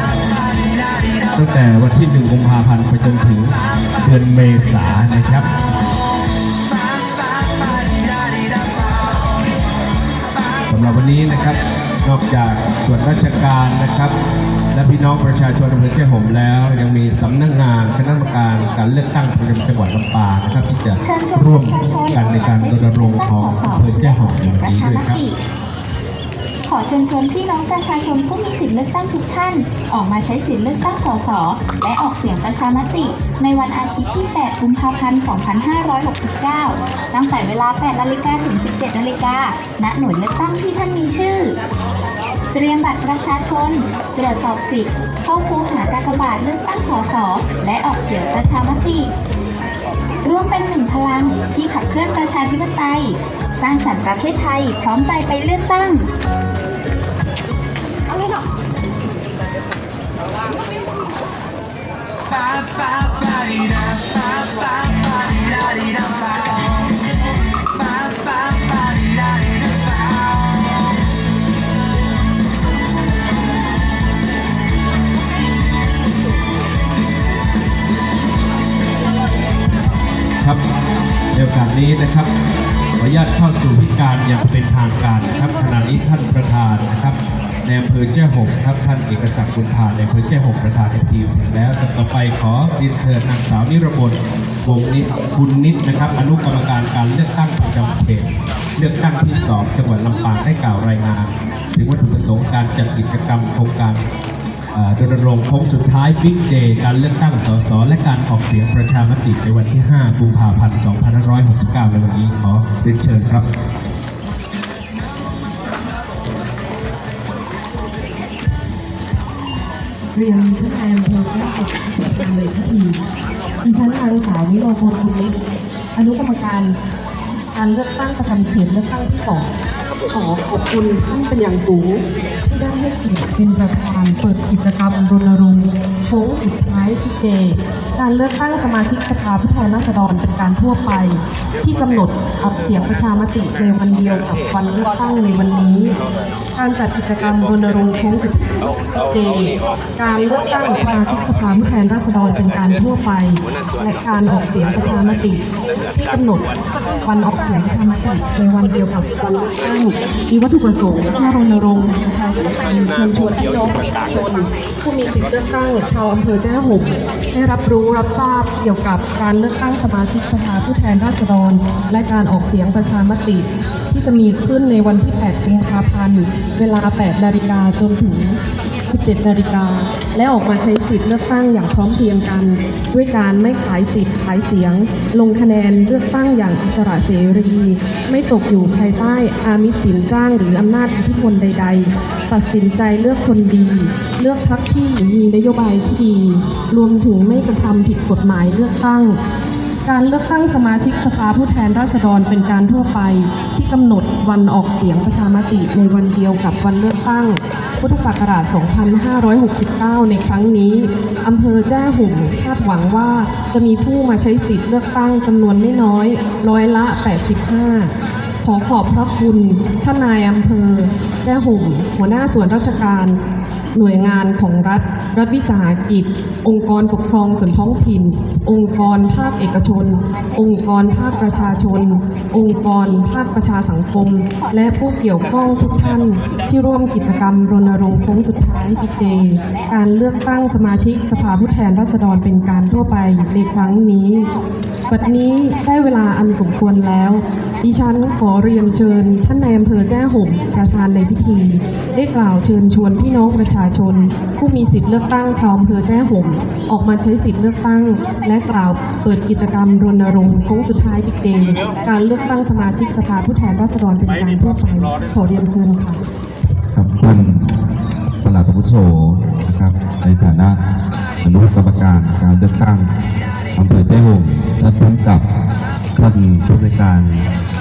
[SPEAKER 7] ตั้งแต่วันที่ 1 กุมภาพันธ์ไปจนถึงเดือนเมษายนนะครับสำหรับวันนี้นะครับนอกจากส่วนราชการนะครับและพี่น้องประชาชนอำเภอแจ้ห่มแล้วยังมีสำนักงานคณะกรรมการการเลือกตั้งประจำจังหวัดลำปางนะครับที่จะร่วมกันในการรณรงค์ของอำเภอแจ้ห่มในวันนี้ด้วยครับ
[SPEAKER 8] ขอเชิญชวนพี่น้องประชาชนผู้มีสิทธิเลือกตั้งทุกท่านออกมาใช้สิทธิเลือกตั้งสสและออกเสียงประชามติในวันอาทิตย์ที่ 8 กุมภาพันธ์ 2569 ตั้งแต่เวลา 8 นาฬิกาถึง 17 นาฬิกาณ หน่วยเลือกตั้งที่ท่านมีชื่อ เตรียมบัตรประชาชน ตรวจสอบสิทธิ์เข้าคูหากากบาทเลือกตั้งสสและออกเสียงประชามติร่วมเป็นหนึ่งพลังที่ขับเคลื่อนประชาธิปไตยสร้างสรรค์ประเทศไทยพร้อมใจไปเลือกตั้ง
[SPEAKER 7] นี้นะครับขออนุญาตเข้าสู่พิธีการอย่างเป็นทางการนะครับขณะนี้ท่านประธานนะครับในอำเภอแจ้ห่มครับท่านเอกศักดิ์บุญพาในอำเภอแจ้ห่มประธานทีมแล้วต่อไปขอเรียนเชิญนางสาวนิรมนวงนิตคุณนิตนะครับอนุกรรมการการเลือกตั้งประจำเขตเลือกตั้งที่2จังหวัดลำปางได้กล่าวรายงานถึงวัตถุประสงค์การจัดกิจกรรมโครงการรณรงค์โค้งสุดท้ายบิ๊กเดย์การเลือกตั้งสสและการออกเสียงประชามติในวันที่5กุมภาพันธ์2569ในวันนี้ขอเรียนเชิญครับ
[SPEAKER 9] เรียนท่านนายอำเภอและการเลยพิธีดิฉันนางสาววิโรจน์ คุณนิตอนุกรรมการการเลือกตั้งประจำเขตเลือกตั้งที่2ขอขอบคุณท่านเป็นอย่างสูงที่ได้ให้เกียรติเป็นประธานเปิดกิจกรรมรณรงค์โค้งสุดท้ายพิเศษการเลือกตั้งสมาชิกสภาผู้แทนราษฎรเป็นการทั่วไปที่กำหนดออกเสียงประชามติในวันเดียวกับวันเลือกตั้งในวันนี้การจัดกิจกรรมรณรงค์โค้งสุดท้ายการเลือกตั้งสมาชิกสภาผู้แทนราษฎรเป็นการทั่วไปและการออกเสียงประชามติที่กำหนดวันออกเสียงประชามติในวันเดียวกับวันเลือกตั้งมีวัตถุประสงค์เพื่อรณรงค์ประชาชนเชิญชวนพี่น้องประชาชนผู้มีสิทธิเลือกตั้งชาวอำเภอแจ้ห่มได้รับรู้รับทราบเกี่ยวกับการเลือกตั้งสมาชิกสภาผู้แทนราษฎรและการออกเสียงประชามติที่จะมีขึ้นในวันที่8 กุมภาพันธ์เวลา 8 นาฬิกาจนถึง 17 นาฬิกาและออกมาใช้สิทธิ์เลือกตั้งอย่างพร้อมเพรียงกันด้วยการไม่ขายสิทธิ์ขายเสียงลงคะแนนเลือกตั้งอย่างอิสระเสรีไม่ตกอยู่ภายใต้อามิสสินจ้างหรืออำนาจอิทธิพลใดๆตัดสินใจเลือกคนดีเลือกพรรคที่มีนโยบายที่ดีรวมถึงไม่กระทำผิดกฎหมายเลือกตั้งการเลือกตั้งสมาชิกสภาผู้แทนราษฎรเป็นการทั่วไปที่กำหนดวันออกเสียงประชามติในวันเดียวกับวันเลือกตั้งพุทธศักราช 2569 ในครั้งนี้อำเภอแจ้ห่มคาดหวังว่าจะมีผู้มาใช้สิทธิ์เลือกตั้งจำนวนไม่น้อยร้อยละ 85 ขอขอบพระคุณท่านนายอำเภอแจ้ห่มหัวหน้าส่วนราชการหน่วยงานของรัฐวิสาหกิจองค์กรปกครองส่วนท้องถิ่นองค์กรภาคเอกชนองค์กรภาคประชาชนองค์กรภาคประชาสังคมและผู้เกี่ยวข้องทุกท่านที่ร่วมกิจกรรมรณรงค์โค้งสุดท้ายพิเศษการเลือกตั้งสมาชิกสภาผู้แทนราษฎรเป็นการทั่วไปในครั้งนี้บัดนี้ได้เวลาอันสมควรแล้วดิฉันขอเรียนเชิญท่านนายอำเภอแจ้ห่มประธานในพิธีได้กล่าวเชิญชวนพี่น้องประชาชนผู้มีสิทธิเลือกตั้งชาวอำเภอแจ้ห่มออกมาใช้สิทธิเลือกตั้งและกล่าวเปิดกิจกรรมรณรงค์โค้งสุดท้ายบิ๊กเดย์การเลือกตั้งสมาชิกสภาผู้แทนราษฎรเป็นการทั่วไปขอเรียนเชิญค่ะ
[SPEAKER 10] ครับท่านปลัดอาวุโสนะครับในฐานะอนุกรรมการการเลือกตั้งอำเภอแจ้ห่มท่านผู้กำกับท่านผู้ในวยการ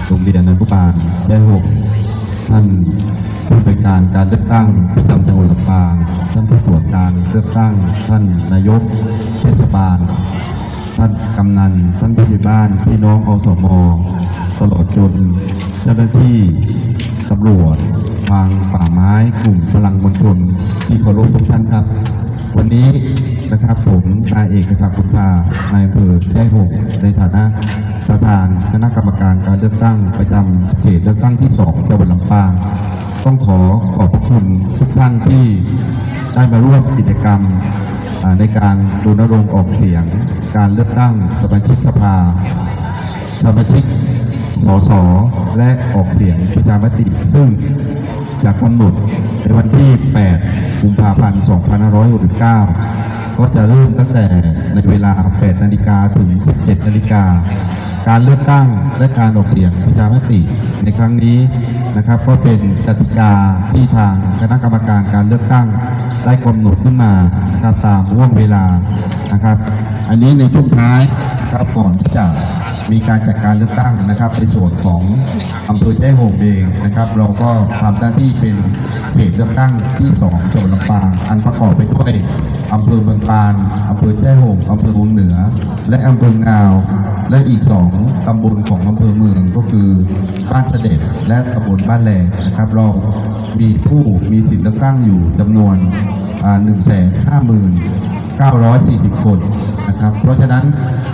[SPEAKER 10] โรงเรียนอนุบาลแจ้ห่มท่านผู้ในวยการการเลือกตั้งประจำจังหวัดลำปางท่านผู้ตรวจการเลือกตั้งท่านนายกเทศบาลท่านกำนันท่านผู้ใหญ่บ้านพี่น้องอสมตลอดจนเจ้าหน้าที่ตำรวจทางป่าไม้กลุ่มพลังมวลชนที่เคารพทุกท่านครับวันนี้นะครับผมนายเอกศักดิ์บุญพานายอำเภอแจ้ห่มในฐานะประธานคณะกรรมการการเลือกตั้งประจำเขตเลือกตั้งที่2จังหวัดลำปางต้องขอบพระคุณทุกท่านที่ได้มาร่วมกิจกรรมในการรณรงค์ออกเสียงการเลือกตั้งสมาชิกสภาสมาชิกสสและออกเสียงประชามติซึ่งจากกำหนดในวันที่ 8 กุมภาพันธ์ 2569 ก็จะเริ่มตั้งแต่ในเวลา 8 นาฬิกาถึง 17 นาฬิกาการเลือกตั้งและการออกเสียงประชามติในครั้งนี้นะครับก็เป็นกติกาที่ทางคณะกรรมการการเลือกตั้งได้กำหนดขึ้นมานะครับตามห่วงเวลานะครับอันนี้ในช่วงท้ายครับก่อนที่จะมีการจัดการเลือกตั้งนะครับในส่วนของอำเภอแจ้ห่มเองนะครับเราก็ทำหน้าที่เป็นเขตเลือกตั้งที่2จังหวัดลำปางอันประกอบไปด้วยอำเภอเมืองปานอำเภอแจ้ห่มอำเภอวังเหนือและอำเภองาวและอีก2ตำบลของอำเภอเมืองก็คือบ้านเสด็จและตำบลบ้านแหลงนะครับเรามีผู้มีสิทธิเลือกตั้งอยู่จำนวน150,940 คน นะครับเพราะฉะนั้น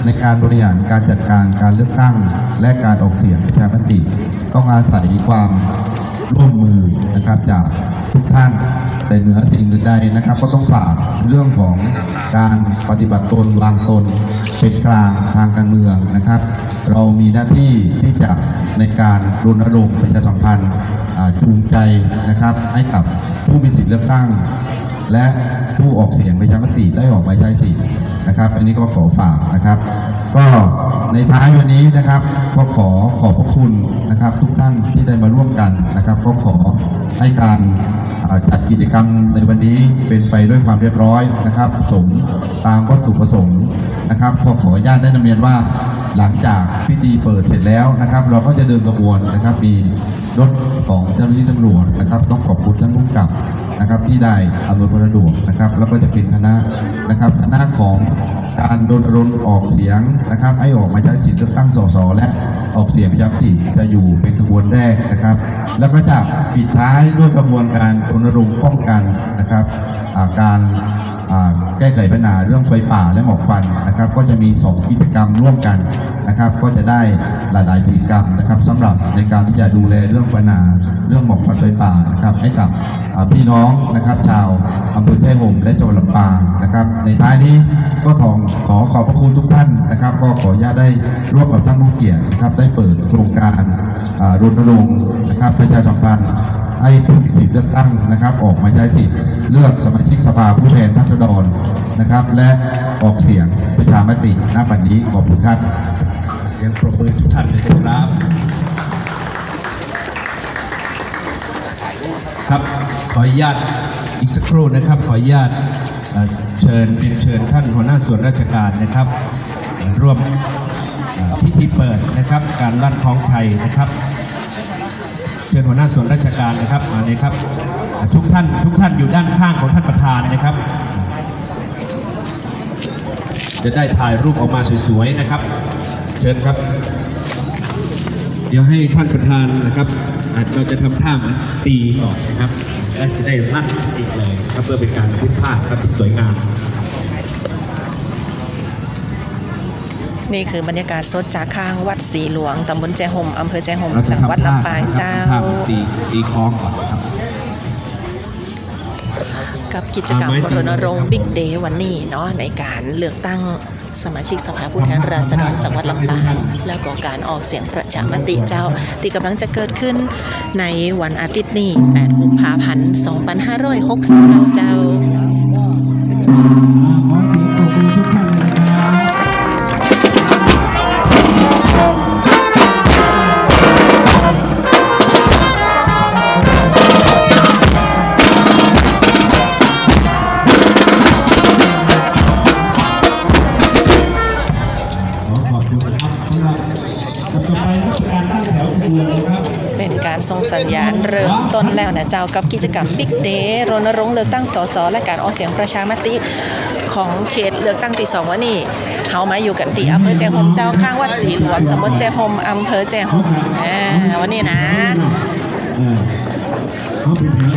[SPEAKER 10] ในการบริหารการจัดการการเลือกตั้งและการออกเสียงประชามติต้องอาศัยความร่วมมือนะครับจากทุกท่านแต่เหนือสิ่งอื่นใดนะครับก็ต้องฝากเรื่องของการปฏิบัติตนวางตนเป็นกลางทางการเมืองนะครับ เรามีหน้าที่ที่จะในการรณรงค์ประชาสัมพันธ์จูงใจนะครับให้กับผู้มีสิทธิเลือกตั้ง และผู้ออกเสียงประชามติได้ออกมาใช้สิทธิ์นะครับอันนี้ก็ขอฝากนะครับ ก็ในท้ายวันนี้นะครับก็ขอบพระคุณนะครับทุกท่านที่ได้มาร่วมกันนะครับก็ขอให้การจัดกิจกรรมในวันนี้เป็นไปด้วยความเรียบร้อยนะครับสมตามวัตถุประสงค์นะครับขออนุญาตได้นำเรียนว่าหลังจากพิธีเปิดเสร็จแล้วนะครับเราก็จะเดินกระบวนนะครับมีรถของเจ้าหน้าที่ตำรวจนะครับต้องขอบคุณท่านผู้กำกับนะครับที่ได้อำนวยความสะดวกนะครับแล้วก็จะเป็นคณะนะครับคณะของการรณรงค์ออกเสียงนะครับให้ออกมาใช้สิทธิเลือกตั้งสสและออกเสียงประชามติจะอยู่เป็นขบวนแรกนะครับแล้วก็จะปิดท้ายด้วยกระบวนการรณรงค์ป้องกันนะครับการแก้ไขปัญหาเรื่องไฟป่าและหมอกควันนะครับก็จะมี2กิจกรรมร่วมกันนะครับก็จะได้หลายๆกิจกรรมนะครับสำหรับในการที่จะดูแลเรื่องปัญหาเรื่องหมอกควันไฟป่านะครับให้กับพี่น้องนะครับชาวอำเภอแจ้ห่มและจังหวัดลำปางนะครับในท้ายนี้ก็ขอขอบพระคุณทุกท่านนะครับก็ขออนุญาตได้ร่วมกับท่านผู้เกียรตินะครับได้เปิดโครงการรณรงค์นะครับประชาสัมพันธ์ให้ผู้มีสิทธิเลือกตั้งนะครับออกมาใช้สิทธิ์เลือกสมาชิกสภาผู้แทนราษฎรนะครับและออกเสียงประชามติณบัดนี้ขอบคุณครับ
[SPEAKER 7] เสียงปรบมือทุกท่านเลยนะครับครับขออนุญาตอีกสักครู่นะครับขออนุญาตเชิญท่านหัวหน้าส่วนราชการนะครับร่วมพิธีเปิดนะครับการลั่นคล้องไทยนะครับเชิญหัวหน้าส่วนราชการนะครับมาเลยครับทุกท่านอยู่ด้านข้างของท่านประธานนะครับจะได้ถ่ายรูปออกมาสวยๆนะครับเชิญครับเดี๋ยวให้ท่านประธานนะครับเราจะทำท่าตีก่อนนะครับและจะได้ลั่นอีกเลยครับเพื่อเป็นการบันทึกภาพครับที่สวยงาม
[SPEAKER 1] นี่คือบรรยากาศสดจากข้างวัดศรีหลวงตำบลแจห่มอำเภอแจห่มจังหวัดลำปางเจ้า
[SPEAKER 7] ตีคล้องก่อนครับ
[SPEAKER 1] กับกิจกรรมรณรงค์บิ๊กเดย์วันนี้เนาะในการเลือกตั้งสมาชิกสภาผู้แทนราษฎรจังหวัดลำปางแล้วก็การออกเสียงประชามติเจ้าที่กำลังจะเกิดขึ้นในวันอาทิตย์นี้8 กุมภาพันธ์ 2560เจ้าเป็นการส่งสัญญาณเริ่มต้นแล้วนะเจ้ากับกิจกรรมบิ๊กเดย์รณรงค์เลือกตั้งสสและการออกเสียงประชามติของเขตเลือกตั้งที่2วันนี้เฮามาอยู่กันที่อำเภอแจห่มเจ้าข้างวัดศรีหลวงตำบลแจห่มอำเภอแจห่มวันนี้นะ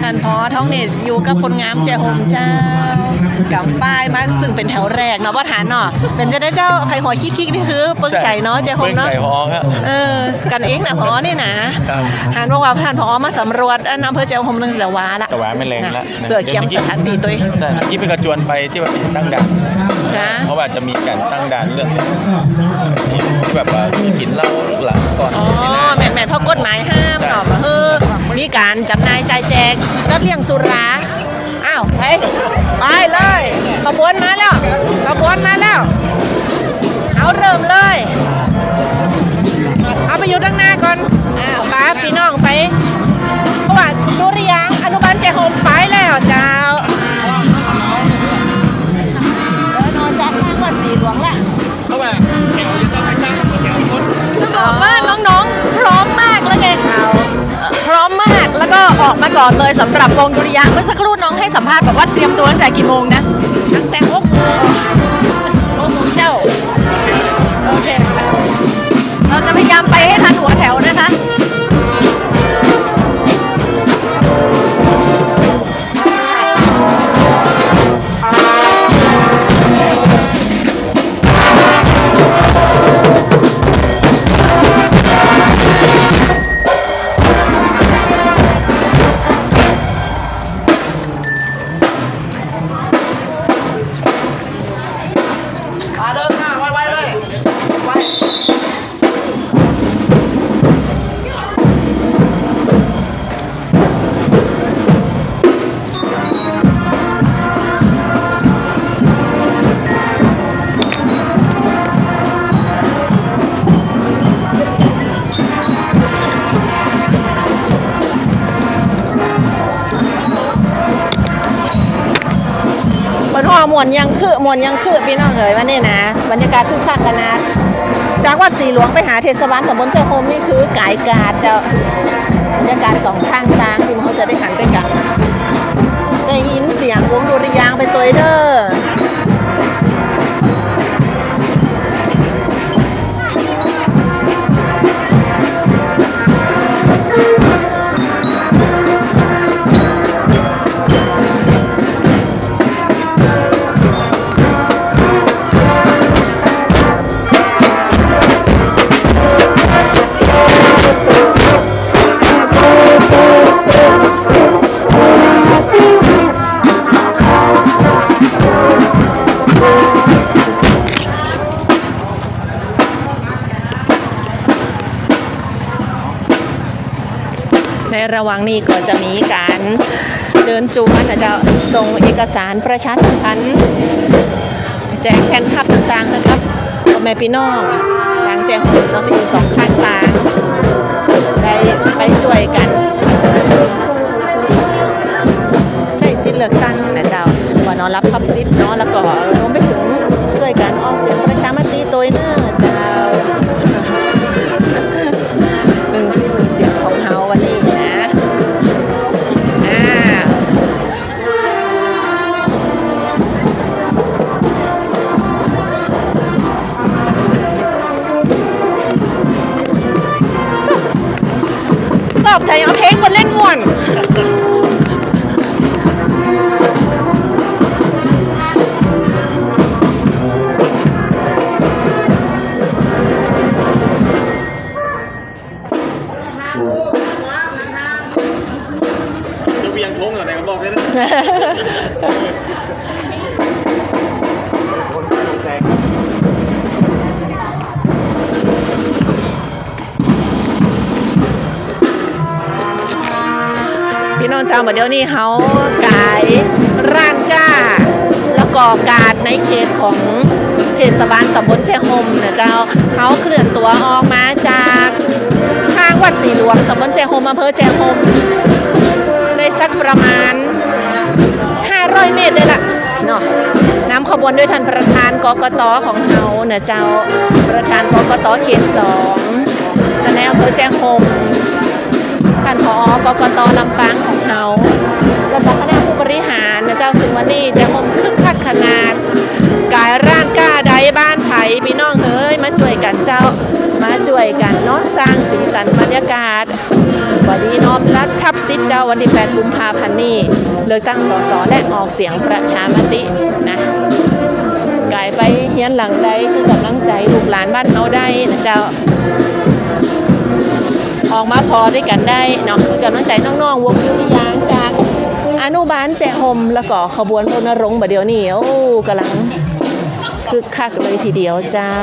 [SPEAKER 1] ท่านพอท้องเนี่ยอยู่กับคนงามแจห่มเจ้ากำป้ายมาซึ่งเป็นแถวแรกเนาะว่าฐานเนาะเป็นจะได้เจ้าใครหัวคิกๆนี่คือปึ้งใจเนาะแจห่มเนาะกันเองนะพอนี่นะท่านบอกว่าท่านพอมาสำรวจอำเภอแจห่มตั้งแต่ว้าละ
[SPEAKER 3] แต่ว่าไม่แรงละ
[SPEAKER 1] เกิดเกี่ยมสถานที่ตัว
[SPEAKER 3] ใช่เมื่อกี้ไปกระจวนไปที่ว่าไปตั้งด่านเพราะว่าจะมีการตั้งด่านเรื่องที่แบบว่ากินเหล้าหลังก่อน
[SPEAKER 1] แม่นเพราะกฎหมายห้ามเนาะมีการจำหน่ายจ่ายแจกก็เลี้ยงสุราอ้าวไปเลยขบวนมาแล้วเอาเริ่มเลยเอาไปอยู่ด้านหน้าก่อนป้าพี่น้องไปเพราะว่าดูหรือยังอนุบาลแจห่มไปแล้วเจ้าเดินจากข้างวัดศรีหลวงละเพราะว่าแถวจะต้องตั้งแถวคนจะบอกว่าน้องๆพร้อมมากแล้วไงพร้อมมากแล้วก็ออกมาก่อนเลยสำหรับวงดุริยางค์เมื่อสักครู่น้องให้สัมภาษณ์บอกว่าเตรียมตัวตั้งแต่กี่โมงนะตั้งแต่6 โมงเจ้าโอเคเราจะพยายามไปให้ทันหัวแถวนะคะ บนห้อมวนยังคือพี่น้องเอ๋ยวันนี้นะบรรยากาศคึกคักขนาดจากวัดสีหลวงไปหาเทศบาลตำบลแจ้โฮมนี่คือกายกาดจะบรรยากาศสองข้างทางที่มันเขาจะได้หันกันกันได้ยินเสียงวงดุริยางค์ไปตัวเด้อในระหว่างนี้ก็จะมีการเชิญชวนนะจะส่งเอกสารประชาสัมพันธ์แจกแผ่นพับต่างๆนะครับพ่อแม่พี่น้องทางแจ้งหุ่นเราที่อยู่สองข้างทางได้ไปช่วยกันใช้สิทธิ์เลือกตั้งนะเจ้าว่านอนรับพับสิทธิ์เนาะแล้วก็รวมไปถึงช่วยกันออกเสียงประชามติโดยเนื้อเจ้าหนึ่งเสียงของเฮาวันนี้นะสอบใจเอาเพลงบนเล่นม่วน
[SPEAKER 3] จะเวียงพงเหรอไหนก็บอกได้นะ
[SPEAKER 1] พี่น้องเจ้าเดี๋ยวนี้เขากายร่างกล้าแล้วก็การในเขตของเทศบาลตำบลแจ้โฮมนะเจ้าเขาเคลื่อนตัวออกมาจากข้างวัดสีหลวงตำบลแจ้โฮมอำเภอแจ้โฮมเลยสักประมาณ500 เมตรเลยล่ะเนาะนำขบวนด้วยท่านประธานกกตของเฮานะเจ้าประธานกกตเขต2ในอำเภอแจ้โฮมท่านผอกกตลำปางของเฮาแล้วก็คณะผู้บริหารนะเจ้าซึ่งวันนี้แจ้โฮมคึกคักขนาดกายร่างกล้าใดบ้านไผ่พี่น้องเฮ้ยมาช่วยกันเจ้ามาช่วยกันเนาะสร้างสีสันบรรยากาศวันนี้น้อมรับทับซิทธิ์เจ้าวันที่8 กุมภาพันธ์นี้เลือกตั้งสสและออกเสียงประชามตินะกายไปเฮียนหลังใดคือกำลังใจลูกหลานบ้านเฮาได้นะเจ้าออกมาพอด้วยกันได้เนาะคือกำลังใจน้องๆวงดุริยางค์จากอนุบาลแจ้โฮมแล้วก็ขบวนรณรงค์บัดเดี๋ยวนี้โอ้กำลังคึกคักเลยทีเดียวเจ้า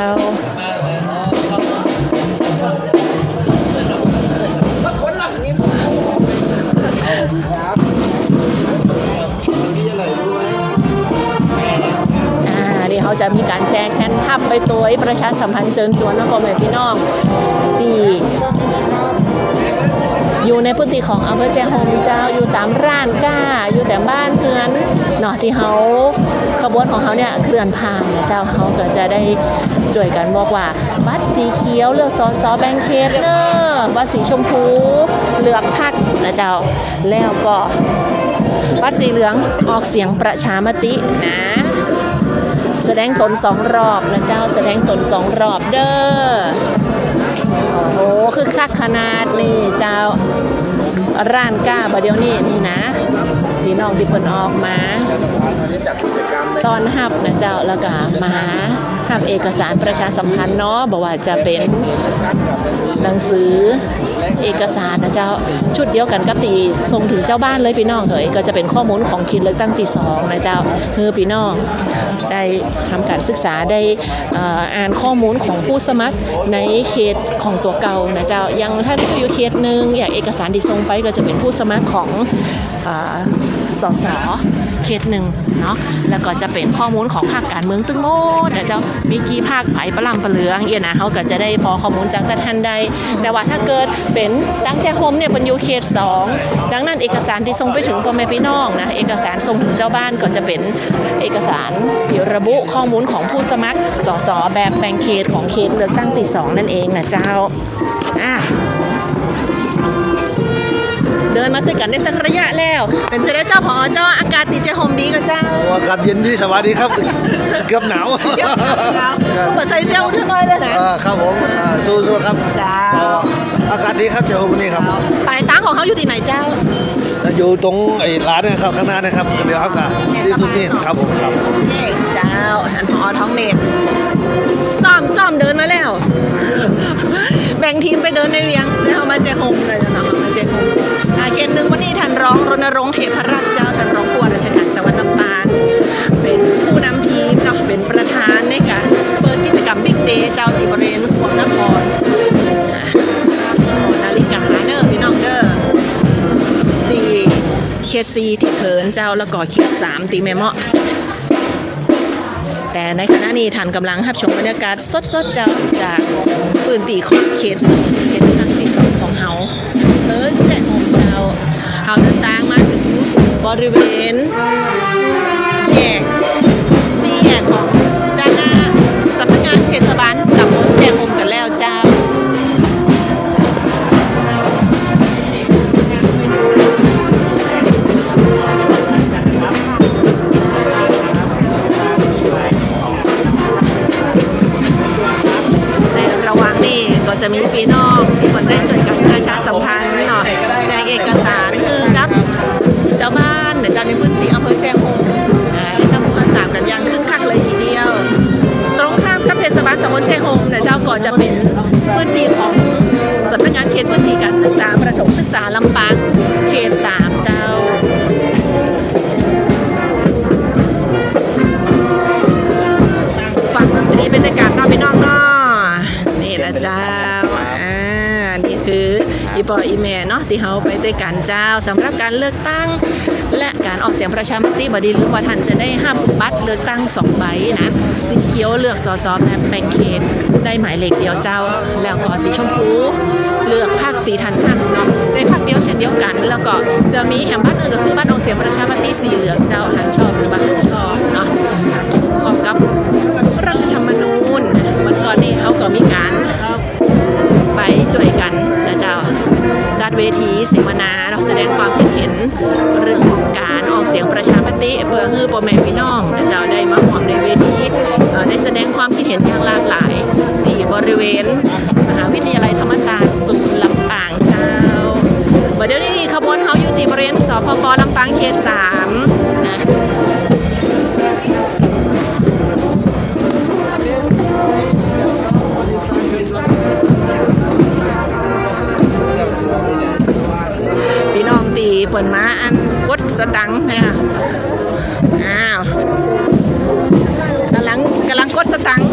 [SPEAKER 1] นี่เขาจะมีการแจกแผ่นพับไปตัวประชาสัมพันธ์เชิญชวนนะพ่อแม่พี่น้องที่อยู่ในพื้นที่ของอำเภอแจ้โฮมเจ้าอยู่ตามร้านก้าอยู่แต่บ้านเพื่อนเนาะที่เขาขบวนของเขาเนี่ยเคลื่อนผ่านนะเจ้าเขาก็จะได้ช่วยกันบอกว่าบัตรสีเขียวเลือกสสแบ่งเขตเนอะบัตรสีชมพูเลือกพรรคนะเจ้าแล้วก็บัตรสีเหลืองออกเสียงประชามตินะแสดงตน2 รอบนะเจ้าแสดงตน2 รอบเด้อโอ้โหคือคักขนาดนี่เจ้าร้านก้าบะเดี๋ยวนี้นี่นะพี่น้องที่เพิ่นออกมาตอนหับนะเจ้าแล้วก็มาหับเอกสารประชาสัมพันธ์เนาะบอกว่าจะเป็นหนังสือเอกสารนะเจ้าชุดเดียวกันกับที่ส่งถึงเจ้าบ้านเลยพี่น้องเฮ้ยก็จะเป็นข้อมูลของเขตเลือกตั้งที่2นะเจ้าคือพี่น้องได้ทำการศึกษาได้อ่านข้อมูลของผู้สมัครในเขตของตัวเก่านะเจ้ายังถ้าอยู่เขตนึงอยากเอกสารที่ส่งไปก็จะเป็นผู้สมัครของ สสเขตหนึ่งเนาะแล้วก็จะเป็นข้อมูลของภาคการเมืองตึงโมดแต่เจ้ามีกี่ภาคไผ่ปลำปะเหลืองเอียนะเขาก็จะได้พอข้อมูลจากแต่ท่านใดแต่ว่าถ้าเกิดเป็นตั้งแจ้โฮมเนี่ยเป็นอยู่เขต2ดังนั้นเอกสารที่ส่งไปถึงพ่อแม่พี่น้องนะเอกสารส่งถึงเจ้าบ้านก็จะเป็นเอกสารที่ระบุข้อมูลของผู้สมัครสสแบบแบ่งเขตของเขตเลือกตั้งที่2นั่นเองนะเจ้าเดินมาติดกันได้สักระยะแล้วเป็นจะได้เจ้าพอเจ้าอากาศดีเจโฮมดีกับเจ้า
[SPEAKER 5] อากาศเย็นดีสวัสดีครับ เกือบหนาว
[SPEAKER 1] เปิดใส่เสื้อขึ้นน้อยเลยนะครับ
[SPEAKER 5] ผมสู้ๆครับ
[SPEAKER 1] จ้า
[SPEAKER 5] อากาศดีครับเจ้าวันนี้ครับ
[SPEAKER 1] ปลายตั้งของเขาอยู่ที่ไหนเจ้า
[SPEAKER 5] อยู่ตรงไอ้ร้านนะครับข้างหน้านะครับเดี๋ยวเขาก็ที่สุดนี่ครับผมครับ
[SPEAKER 1] เจ้าท่านผอท้องเนตรซ่อมเดินมาแล้ว แบ่งทีมไปเดินในเวียงแล้วเอามาเจโฮมเลยนะมาเจโฮมเขตหนึ่งวันนี้ท่านรองรณรงค์เทพรัตน์เจ้าท่านรองผู้ว่าราชการจังหวัดลำปางเป็นผู้นำทีมเนาะเป็นประธานในการเปิดกิจกรรมบิ๊กเดย์เจ้าที่บริเวณขวงนครนาฬิกาเด้อพี่น้องเด้อที่เขต4ที่เถินเจ้าแล้วก็เขต3ตีแม่เมาะแต่ในขณะนี้ท่านกำลังรับชมบรรยากาศสดๆจากพื้นที่ของเขตทางที่2ของเฮาแจ้โฮมเจ้าเฮาเดินทางมาถึงบริเวณแยก4แยกของด้านหน้าสำนักงานเทศบาลตำบลแจ้โฮมกันแล้วเจ้าก็จะมีพี่น้องที่คนได้ช่วยกันประชาสัมพันธ์เนาะแจกเอกสารครับเจ้าบ้านเจ้าในพื้นที่อำเภอแจ้โฮมได้ทำความสะอาดกันอย่างคึกคักเลยทีเดียวตรงข้ามกับเทศบาลตำบลแจ้โฮมเจ้าก็จะเป็นพื้นที่ของสำนักงานเขตพื้นที่การศึกษาประถมศึกษาลำปางเขต3เจ้าฟังดนตรีเป็นบรรยากาศนอกพี่น้องเนาะนี่แหละเจ้านี่คืออีปออีแม่เนาะที่เขาไปด้วยกันเจ้าสำหรับการเลือกตั้งและการออกเสียงประชามติบดีลืมว่าท่านจะได้ห้ามบัตรเลือกตั้ง2ใบนะสีเขียวเลือกสสแบบแบ่งเขตได้หมายเลขเดียวเจ้าแล้วก็สีชมพูเลือกพรรคตีทันเนาะได้พรรคเดียวเช่นเดียวกันแล้วก็จะมีแหมบัตรอื่นก็คือบัตรออกเสียงประชามติสีเหลืองเจ้าหันชอบหรือบัตรหันชอบเนาะพร้อมกับรัฐธรรมนูญวันก่อนนี้เขาก็มีการไปช่วยกันนะเจ้าจัดเวทีเสวนาแสดงความคิดเห็นเรื่องของการออกเสียงประชามติเพื่อให้พ่อแม่พี่น้องนะเจ้าได้มาร่วมในเวทีได้แสดงความคิดเห็นอย่างหลากหลายที่บริเวณมหาวิทยาลัยธรรมศาสตร์ศูนย์ลำปางเจ้าเดี๋ยวนี้ขบวนเขาอยู่ที่บริเวณสพป.ลำปางเขต3นะพี่น้องตีเปิดมาอันกดสตังค์เนี่ยกำลังกดสตังค์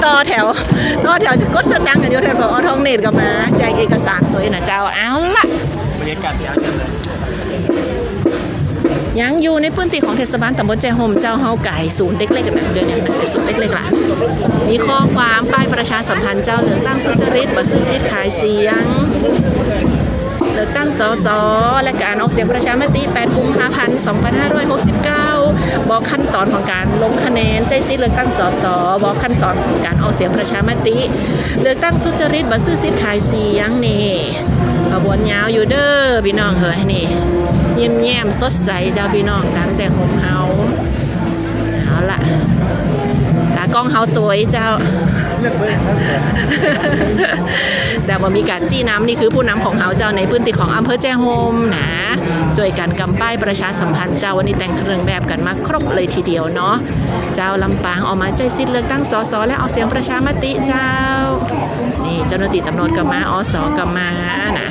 [SPEAKER 1] ต่อแถวจะกดสตังค์กันอยู่แถวพอท้องเนตรก็มาแจกเอกสารตัวนะเจ้าเอาละบรรยากาศยาวจังเลยยังอยู่ในพื้นที่ของเทศบาลตำบลแจ้โฮมเจ้าเฮาไก่ศูนย์เล็กๆกันเดือนอย่างนั้นเป็นศูนย์เล็กๆล่ะมีข้อความป้ายประชาสัมพันธ์เจ้าเลือกตั้งสุจริตบ่ซื้อสิทธิ์ขายเสียงเลือกตั้งสสและการออกเสียงประชามติ8กุมภาพันธ์2569บอกขั้นตอนของการลงคะแนนใจสิทธิ์เลือกตั้งสสบอกขั้นตอนของการออกเสียงประชามติเลือกตั้งสุจริตบ่ซื้อสิทธิ์ขายเสียงนี่ขบวนยาวอยู่เด้อพี่น้องเฮ้ยนี่แย้มสดใสเจ้าพี่น้องต่างแจ้งโฮมเฮาเอาล่ะตากล้องเฮาตัวเจ้า แต่ว่ามีการจี้น้ำนี่คือผู้นำของเฮาเจ้าในพื้นที่ของอำเภอแจ้โฮมนะช่วยกันกำป้ายประชาสัมพันธ์เจ้าวันนี้แต่งเครื่องแบบกันมาครบเลยทีเดียวเนาะเจ้าลำปางออกมาใจสิทธิ์เลือกตั้งสสและออกเสียงประชามติเจ้านี่เจ้าหน้าที่ตำรวจก็มาอสก็มานะ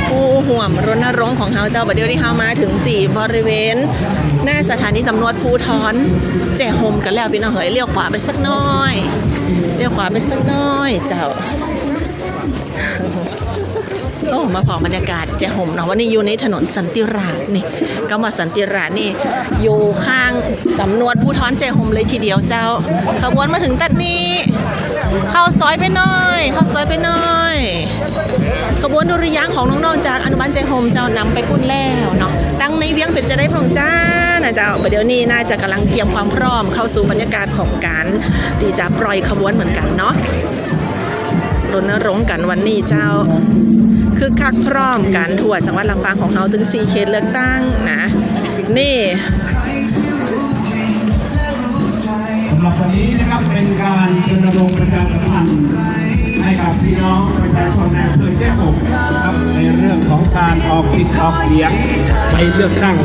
[SPEAKER 1] ผู้ห่วมรณรงค์ของเฮาเจ้าบัดเดี๋ยวที่เฮามาถึงตีบริเวณหน้าสถานีตำรวจภูธรแจ้โฮมกันแล้วพี่น้องเฮ้ยเลี้ยวขวาไปสักน้อยเจ้า โอ้มาพอบรรยากาศแจห่มเนาะวันนี้อยู่ในถนนสันติราษฎร์นี่ก็มาสันติราษฎร์นี่อยู่ข้างตำรวจภูธรแจห่มเลยทีเดียวเจ้าขบวนมาถึงตัดนี้เข้าซอยไปหน่อยเข้าซอยไปหน่อยขบวนดุริยางค์ของน้องๆจากอนุบาลแจห่มเจ้านำไปพุ่นแล้วเนาะตั้งในเวียงเป็นจะได้พองจ้านะเจ้าเดี๋ยวนี้น่าจะกำลังเตรียมความพร้อมเข้าสู่บรรยากาศของการที่จะปล่อยขบวนเหมือนกันเนาะรณรงค์กันวันนี้เจ้าคือคักพร้อมกันทั่วจังหวัดลำปางของเราถึง4เขตเลือกตั้งนะนี่
[SPEAKER 7] สำหรับวันนี้นะครับเป็นการรณรงค์ประชาสัมพันธ์ให้กับพี่น้องประชาชนในอำเภอแจ้ห่มนะครับในเรื่องของการออกสิทธิ์ออกเสียงไปเลือกตั้ง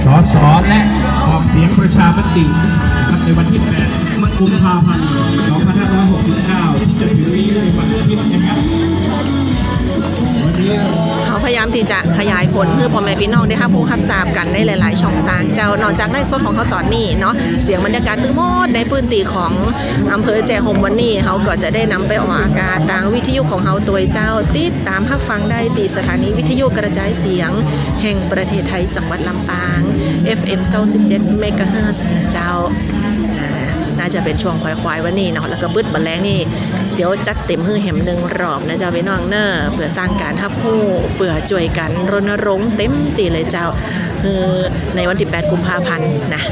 [SPEAKER 7] สสและออกเสียงประชามตินะครับในวันที่8 กุมภาพันธ์ 2569 ที่จะถึงนี้ในวันอาทิตย์นะครับวันนี้
[SPEAKER 1] เขาพยายามที่จะขยายผลเพื่อพ่อแม่พี่น้องได้รับรู้รับทราบกันในหลายๆช่องทางเจ้านอกจากได้สดของเขาตอนนี้เนาะเสียงบรรยากาศทั้งหมดในพื้นที่ของอำเภอแจห่มวันนี้เขาก็จะได้นำไปออกอากาศทางวิทยุของเขาตัวเจ้าติดตามรับฟังได้ที่สถานีวิทยุกระจายเสียงแห่งประเทศไทยจังหวัดลำปาง FM 97 เมกะเฮิรตซ์เจ้าน่าจะเป็นช่วงควายๆวันนี้เนาะแล้วก็บึดบันแรงนี่เดี๋ยวจัดเต็มหื้อแหมหนึ่งรอบนะเจ้าพี่น้องเนอะเพื่อสร้างการทับผู้เพื่อช่วยกันรณรงค์เต็มตีเลยเจ้าในวันที่8 กุมภาพันธ์นะ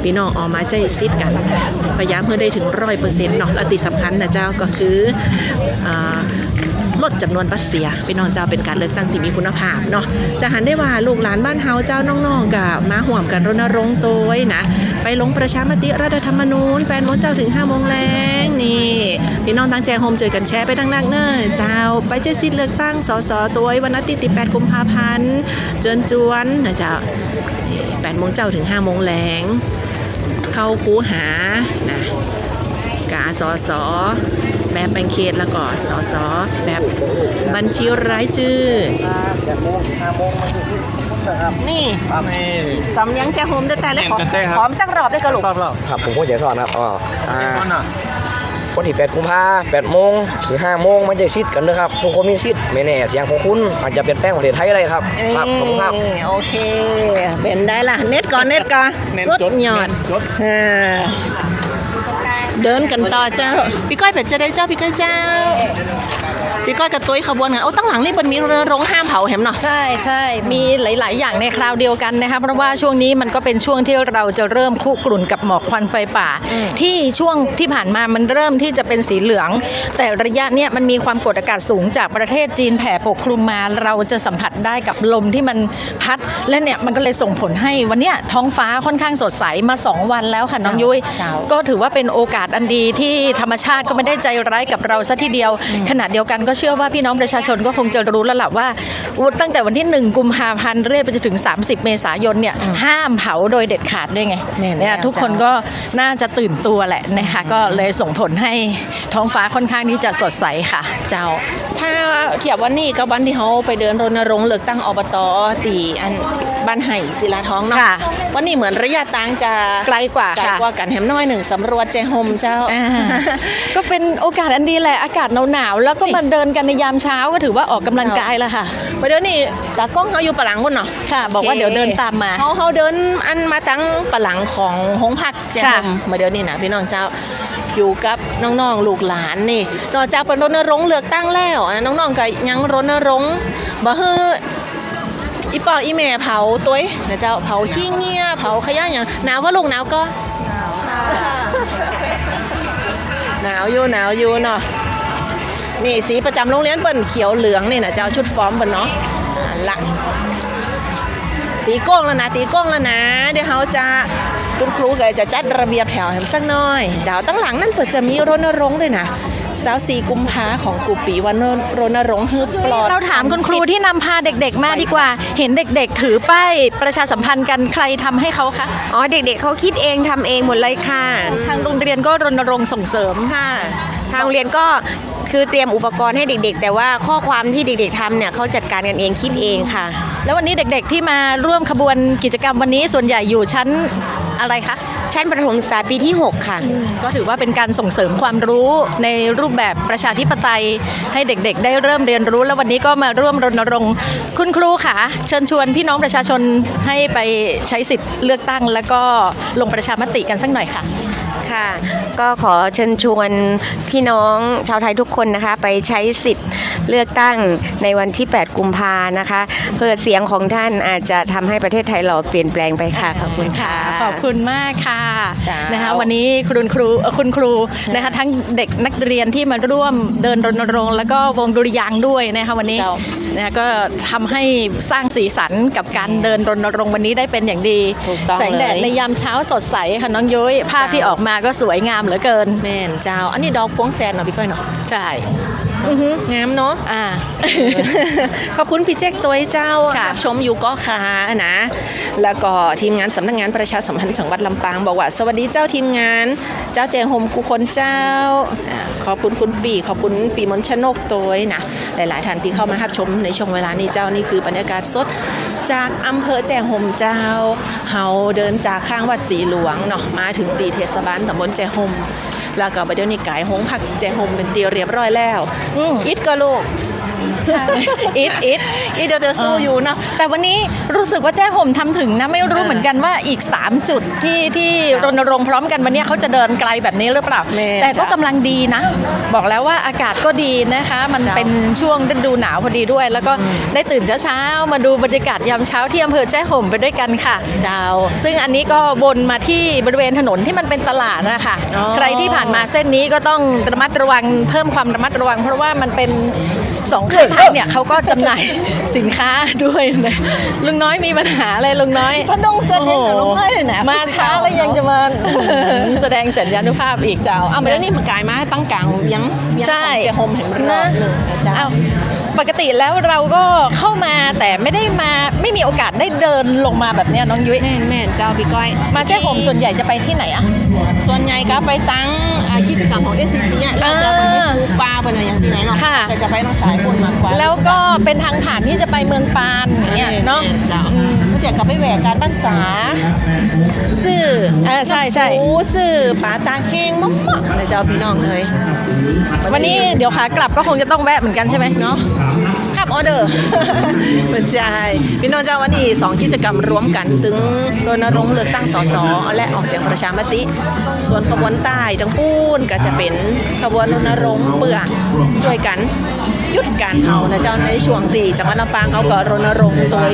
[SPEAKER 1] พี่น้องออกมาใจซิดกันพยายามเพื่อได้ถึง 100% เนาะและที่สำคัญนะเจ้าก็คือลดจำนวนบัตรเสียพี่น้องเจ้าเป็นการเลือกตั้งที่มีคุณภาพเนาะจะหันได้ว่าลูกหลานบ้านเฮาเจ้าน้องๆกับมาห่วมกันรณรงค์ตัวไว้นะไปลงประชามติรัฐธรรมนูญ8 โมงเจ้าถึง5 โมงแรงนี่พี่น้องตั้งใจโฮมช่วยกันแชร์ไปดังๆเนอะเจ้าไปใจซิดเลือกตั้งสสตัวไว้วันอาทิตย์ที่8 กุมภาพันธ์เจิญจวนนะเจ้า8 โมงเจ้าถึง5 โมงแรงเข้าคูหานะกาสสแบบแบ่งเขตแล้วก็สสแบบบัญชีรายชื่อนี่สำเนียงแจ้ห่มได้แต่เลยขอมสักรอบได้กระลุก
[SPEAKER 11] ครับผมก็จะสอนครับวันที่8 กุมภาพันธ์ 8 โมงถึง 5 โมงมันจะซิดกันนะครับทุกคนมีซิดไม่แน่เสียงของคุณอาจจะเปลี่ยนแปลงประเทศไทยได้ครับครับผมครับ
[SPEAKER 1] โอเคเป็นได้ละเน็ตก่อนสุดยอดเดินกันต่อเจ้าพี่ก้อยเป็ดจะได้เจ้าพี่ก้อยเจ้าพี่ก้อยกับตุ้ยขบวนกันโอ้ตั้งหลังนี่เป็นมีเรือรงห้ามเผาเห็นเนาะ
[SPEAKER 2] ใช่ใช่มีหลายๆอย่างในคราวเดียวกันนะคะเพราะว่าช่วงนี้มันก็เป็นช่วงที่เราจะเริ่มคุกรุ่นกับหมอกควันไฟป่าที่ช่วงที่ผ่านมามันเริ่มที่จะเป็นสีเหลืองแต่ระยะเนี้ยมันมีความกดอากาศสูงจากประเทศจีนแผ่ปกคลุมมาเราจะสัมผัสได้กับลมที่มันพัดและเนี่ยมันก็เลยส่งผลให้วันเนี้ยท้องฟ้าค่อนข้างสดใสมา2 วันแล้วค่ะน้องยุ้ยก็ถือว่าเป็นโอกาสอันดีที่ธรรมชาติก็ไม่ได้ใจร้ายกับเราซะทีเดียวขณะเดียวกันก็เชื่อว่าพี่น้องประชาชนก็คงจะรู้แล้วล่ะว่าตั้งแต่วันที่1 กุมภาพันธ์เรื่อยไปจนถึง30 เมษายนเนี่ยห้ามเผาโดยเด็ดขาดด้วยไงเนี่ยทุกคนก็น่าจะตื่นตัวแหละนะคะก็เลยส่งผลให้ท้องฟ้าค่อนข้างที่จะสดใสค่ะ
[SPEAKER 1] เจ้าถ้าเทียบวันนี้กับวันที่เขาไปเดินรณรงค์เลือกตั้งอบต.ตีอันบ้านไห่ศิลาท้องเนาะวันนี้เหมือนระยะทางจะ
[SPEAKER 2] ไกลกว่า
[SPEAKER 1] กันแหมน้อยหนึ่งสำรวจแจห่มเจ้า
[SPEAKER 2] ก็เป็นโอกาสอันดีแหละอากาศหนาวๆแล้วก็มาเดินกันในยามเช้าก็ถือว่าออกกำลังกายแล้วค่ะ
[SPEAKER 1] เดี๋ยวนี้ตากล้องเขาอยู่ปะหลังบนเนาะ
[SPEAKER 2] ค่ะบอกว่าเดี๋ยวเดินตามมา
[SPEAKER 1] เขาเดินอันมาตั้งปะหลังของหงพักแจห่มมาเดี๋ยวนี้นะพี่น้องเจ้าอยู่กับน้องๆลูกหลานนี่นอกจากเป็นรณรงค์เลือกตั้งแล้วน้องๆก็ยังรณรงค์บ่ฮืออีปออีแม่เผาตัวนะเจ้าเผาขี้เงี้ยเผาขยะอย่างหนาวว่าลูกหนาวก็หนาวอยู่เนาะนี่สีประจำโรงเรียนเปิ้นเขียวเหลืองนี่นะเจ้าชุดฟอร์มเปิ้นเนาะละตีโก้งแล้วนะเดี๋ยวเขาจะคุณครูก็จะจัดระเบียบแถวให้สักหน่อยเจ้าตั้งหลังนั่นเปิดจะมีรณรงค์ด้วยนะ24 กุมภาของกูปีวันรณรงค์ฮืบปลอด
[SPEAKER 2] เราถามคุณครูที่นำพาเด็กๆมาดีกว่าเห็นเด็กๆถือป้ายประชาสัมพันธ์กันใครทำให้เขาคะ
[SPEAKER 12] อ๋อเด็กๆเขาคิดเองทำเองหมดเลยค่ะ
[SPEAKER 2] ทางโรงเรียนก็รณรงค์ส่งเสริม
[SPEAKER 12] ค่ะทางโรงเรียนก็คือเตรียมอุปกรณ์ให้เด็กๆแต่ว่าข้อความที่เด็กๆทำเนี่ยเขาจัดการกันเองคิดเองค่ะ
[SPEAKER 2] แล้ววันนี้เด็กๆที่มาร่วมขบวนกิจกรรมวันนี้ส่วนใหญ่อยู่ชั้น อะไรคะ
[SPEAKER 12] ชั้นประถมศึกษาปีที่ 6 ค่ะ
[SPEAKER 2] ก็ถือว่าเป็นการส่งเสริมความรู้ในรูปแบบประชาธิปไตยให้เด็กๆ ได้เริ่มเรียนรู้แล้ววันนี้ก็มาร่วมรณรงค์คุณครูค่ะเชิญชวนพี่น้องประชาชนให้ไปใช้สิทธิ์เลือกตั้งแล้วก็ลงประชามติกันสักหน่อยค่ะ
[SPEAKER 12] ค่ะ ก็ขอเชิญชวนพี่น้องชาวไทยทุกคนนะคะไปใช้สิทธิ์เลือกตั้งในวันที่ 8 กุมภานะคะเพื่อเสียงของท่านอาจจะทำให้ประเทศไทยเราเปลี่ยนแปลงไปค่ะขอบคุณค่ะ
[SPEAKER 2] ขอบคุณมากค่ะ
[SPEAKER 12] จ้าน
[SPEAKER 2] นะคะวันนี้คุณครูนะคะทั้งเด็กนักเรียนที่มาร่วมเดินรณรงค์แล้วก็วงดุริยางค์ด้วยนะคะวันนี้นะคะก็ทำให้สร้างสีสันกับการเดินรณรงค์วันนี้ได้เป็นอย่างดี
[SPEAKER 1] ถูกต้อง
[SPEAKER 2] แสงแดด
[SPEAKER 1] เลย
[SPEAKER 2] ในยามเช้าสดใสค่ะน้องยุ้ยภาพที่ออกมาก็สวยงามเหลือเกิน
[SPEAKER 1] แม่นเจ้าอันนี้ดอกพวงแซนเนาะพี่ก้อยเนาะ
[SPEAKER 2] ใช่
[SPEAKER 1] งามเนาะ ขอบคุณพี่แจ็คตัวเจ้า
[SPEAKER 2] ค่ะ
[SPEAKER 1] ชมอยู่ก็ขานะแล้วก็ทีมงานสำนักงานประชาสัมพันธ์จังหวัดลำปางบอกว่าสวัสดีเจ้าทีมงานเจ้าแจงโฮมกุคนเจ้าขอบคุณคุณปีขอบคุณปีมนชนกตัวนะหลายๆท่านที่เข้ามารับชมในช่วงเวลานี้เจ้านี่คือบรรยากาศสดจากอำเภอแจงโฮมเจ้าเฮาเดินจากข้างวัดศรีหลวงเนาะมาถึงตีเทศบาลตำบลแจงโฮมแล้วก็ไปเดี๋ยวนี้กายหงพักแจงโฮมเป็นตีเรียบร้อยแล้วอิดก็ลูก อิดเดี๋ยวสู้อยู่เนาะ
[SPEAKER 2] แต่วันนี้รู้สึกว่าแจ้ห่มทำถึงนะไม่รู้เหมือนกันว่าอีก3จุดที่รณรงค์พร้อมกันวันนี้เขาจะเดินไกลแบบนี้หรือเปล่า แต่ก็กำลังดีนะ บอกแล้วว่าอากาศก็ดีนะคะ มันเป็นช่วงฤดูหนาวพอดีด้วย แล้วก็ได้ตื่นเช้าๆมาดูบรรยากาศยามเช้าที่อำเภอแจ้ห่มไปด้วยกันค่ะเจ้าซึ่งอันนี้ก็วนมาที่บริเวณถนนที่มันเป็นตลาดนะคะใครที่ผ่านมาเส้นนี้ก็ต้องระมัดระวังเพิ่มความระมัดระวัง เพราะว่ามันเป็น2ข้างทางเนี่ยเขาก็จำหน่ายสินค้าด้วยนะลุงน้อยมีปัญหาอะไรลุงน้อยสะดงเสด็จลุงน้อยเลยนะมาช้าแล้วยังจะมาแสดงสัญญานุภาพอีก
[SPEAKER 1] เจ้าเอามาแล้วนี่กายมาตั้งกลางยัง
[SPEAKER 2] ใช่
[SPEAKER 1] จะโฮมเห็นรอบหนึ่งเจ้า
[SPEAKER 2] ปกติแล้วเราก็เข้ามาแต่ไม่มีโอกาสได้เดินลงมาแบบเนี้ยน้องยุ้ย
[SPEAKER 1] แม่นเจ้าพี่ก้อย
[SPEAKER 2] มาแจ้ห่มส่วนใหญ่จะไปที่ไหนอะ
[SPEAKER 1] ส่วนใหญ่ก็ไปตั้งกิจกรรมของ SCG เนี่ยเราจะไปให้ครูปลาไปหน่อยอย่างที่ไหนเนาะก็จะไปทางสายบุญมากกว่า
[SPEAKER 2] แล้วก็เป็นทางผ่านที่จะไปเมืองปานอย่างเงี้ยเนาะ
[SPEAKER 1] เจ้าแล้วเดี๋ยวก็ไปแหวกการบ้านสาซื้อ
[SPEAKER 2] ใช่
[SPEAKER 1] ซื้อปลาตาแห้งมั่งๆเลยเจ้าพี่น้องเลย
[SPEAKER 2] วันนี้เดี๋ยวขากลับก็คงจะต้องแวะเหมือนกันใช่ไหมเนาะ
[SPEAKER 1] ครับออเดอร์ ไม่ใช่พี่น้องเจ้าวันนี้2กิจกรรมรวมกันถึงรณรงค์เลือกตั้งสสและออกเสียงประชามติส่วนขบวนใต้ทั้งพูนก็จะเป็นขบวนรณรงค์เพื่อช่วยกันหยุดการเผานะเจ้าในช่วงที่จังหวัดลำปางเขาก็รณรงค์ตัว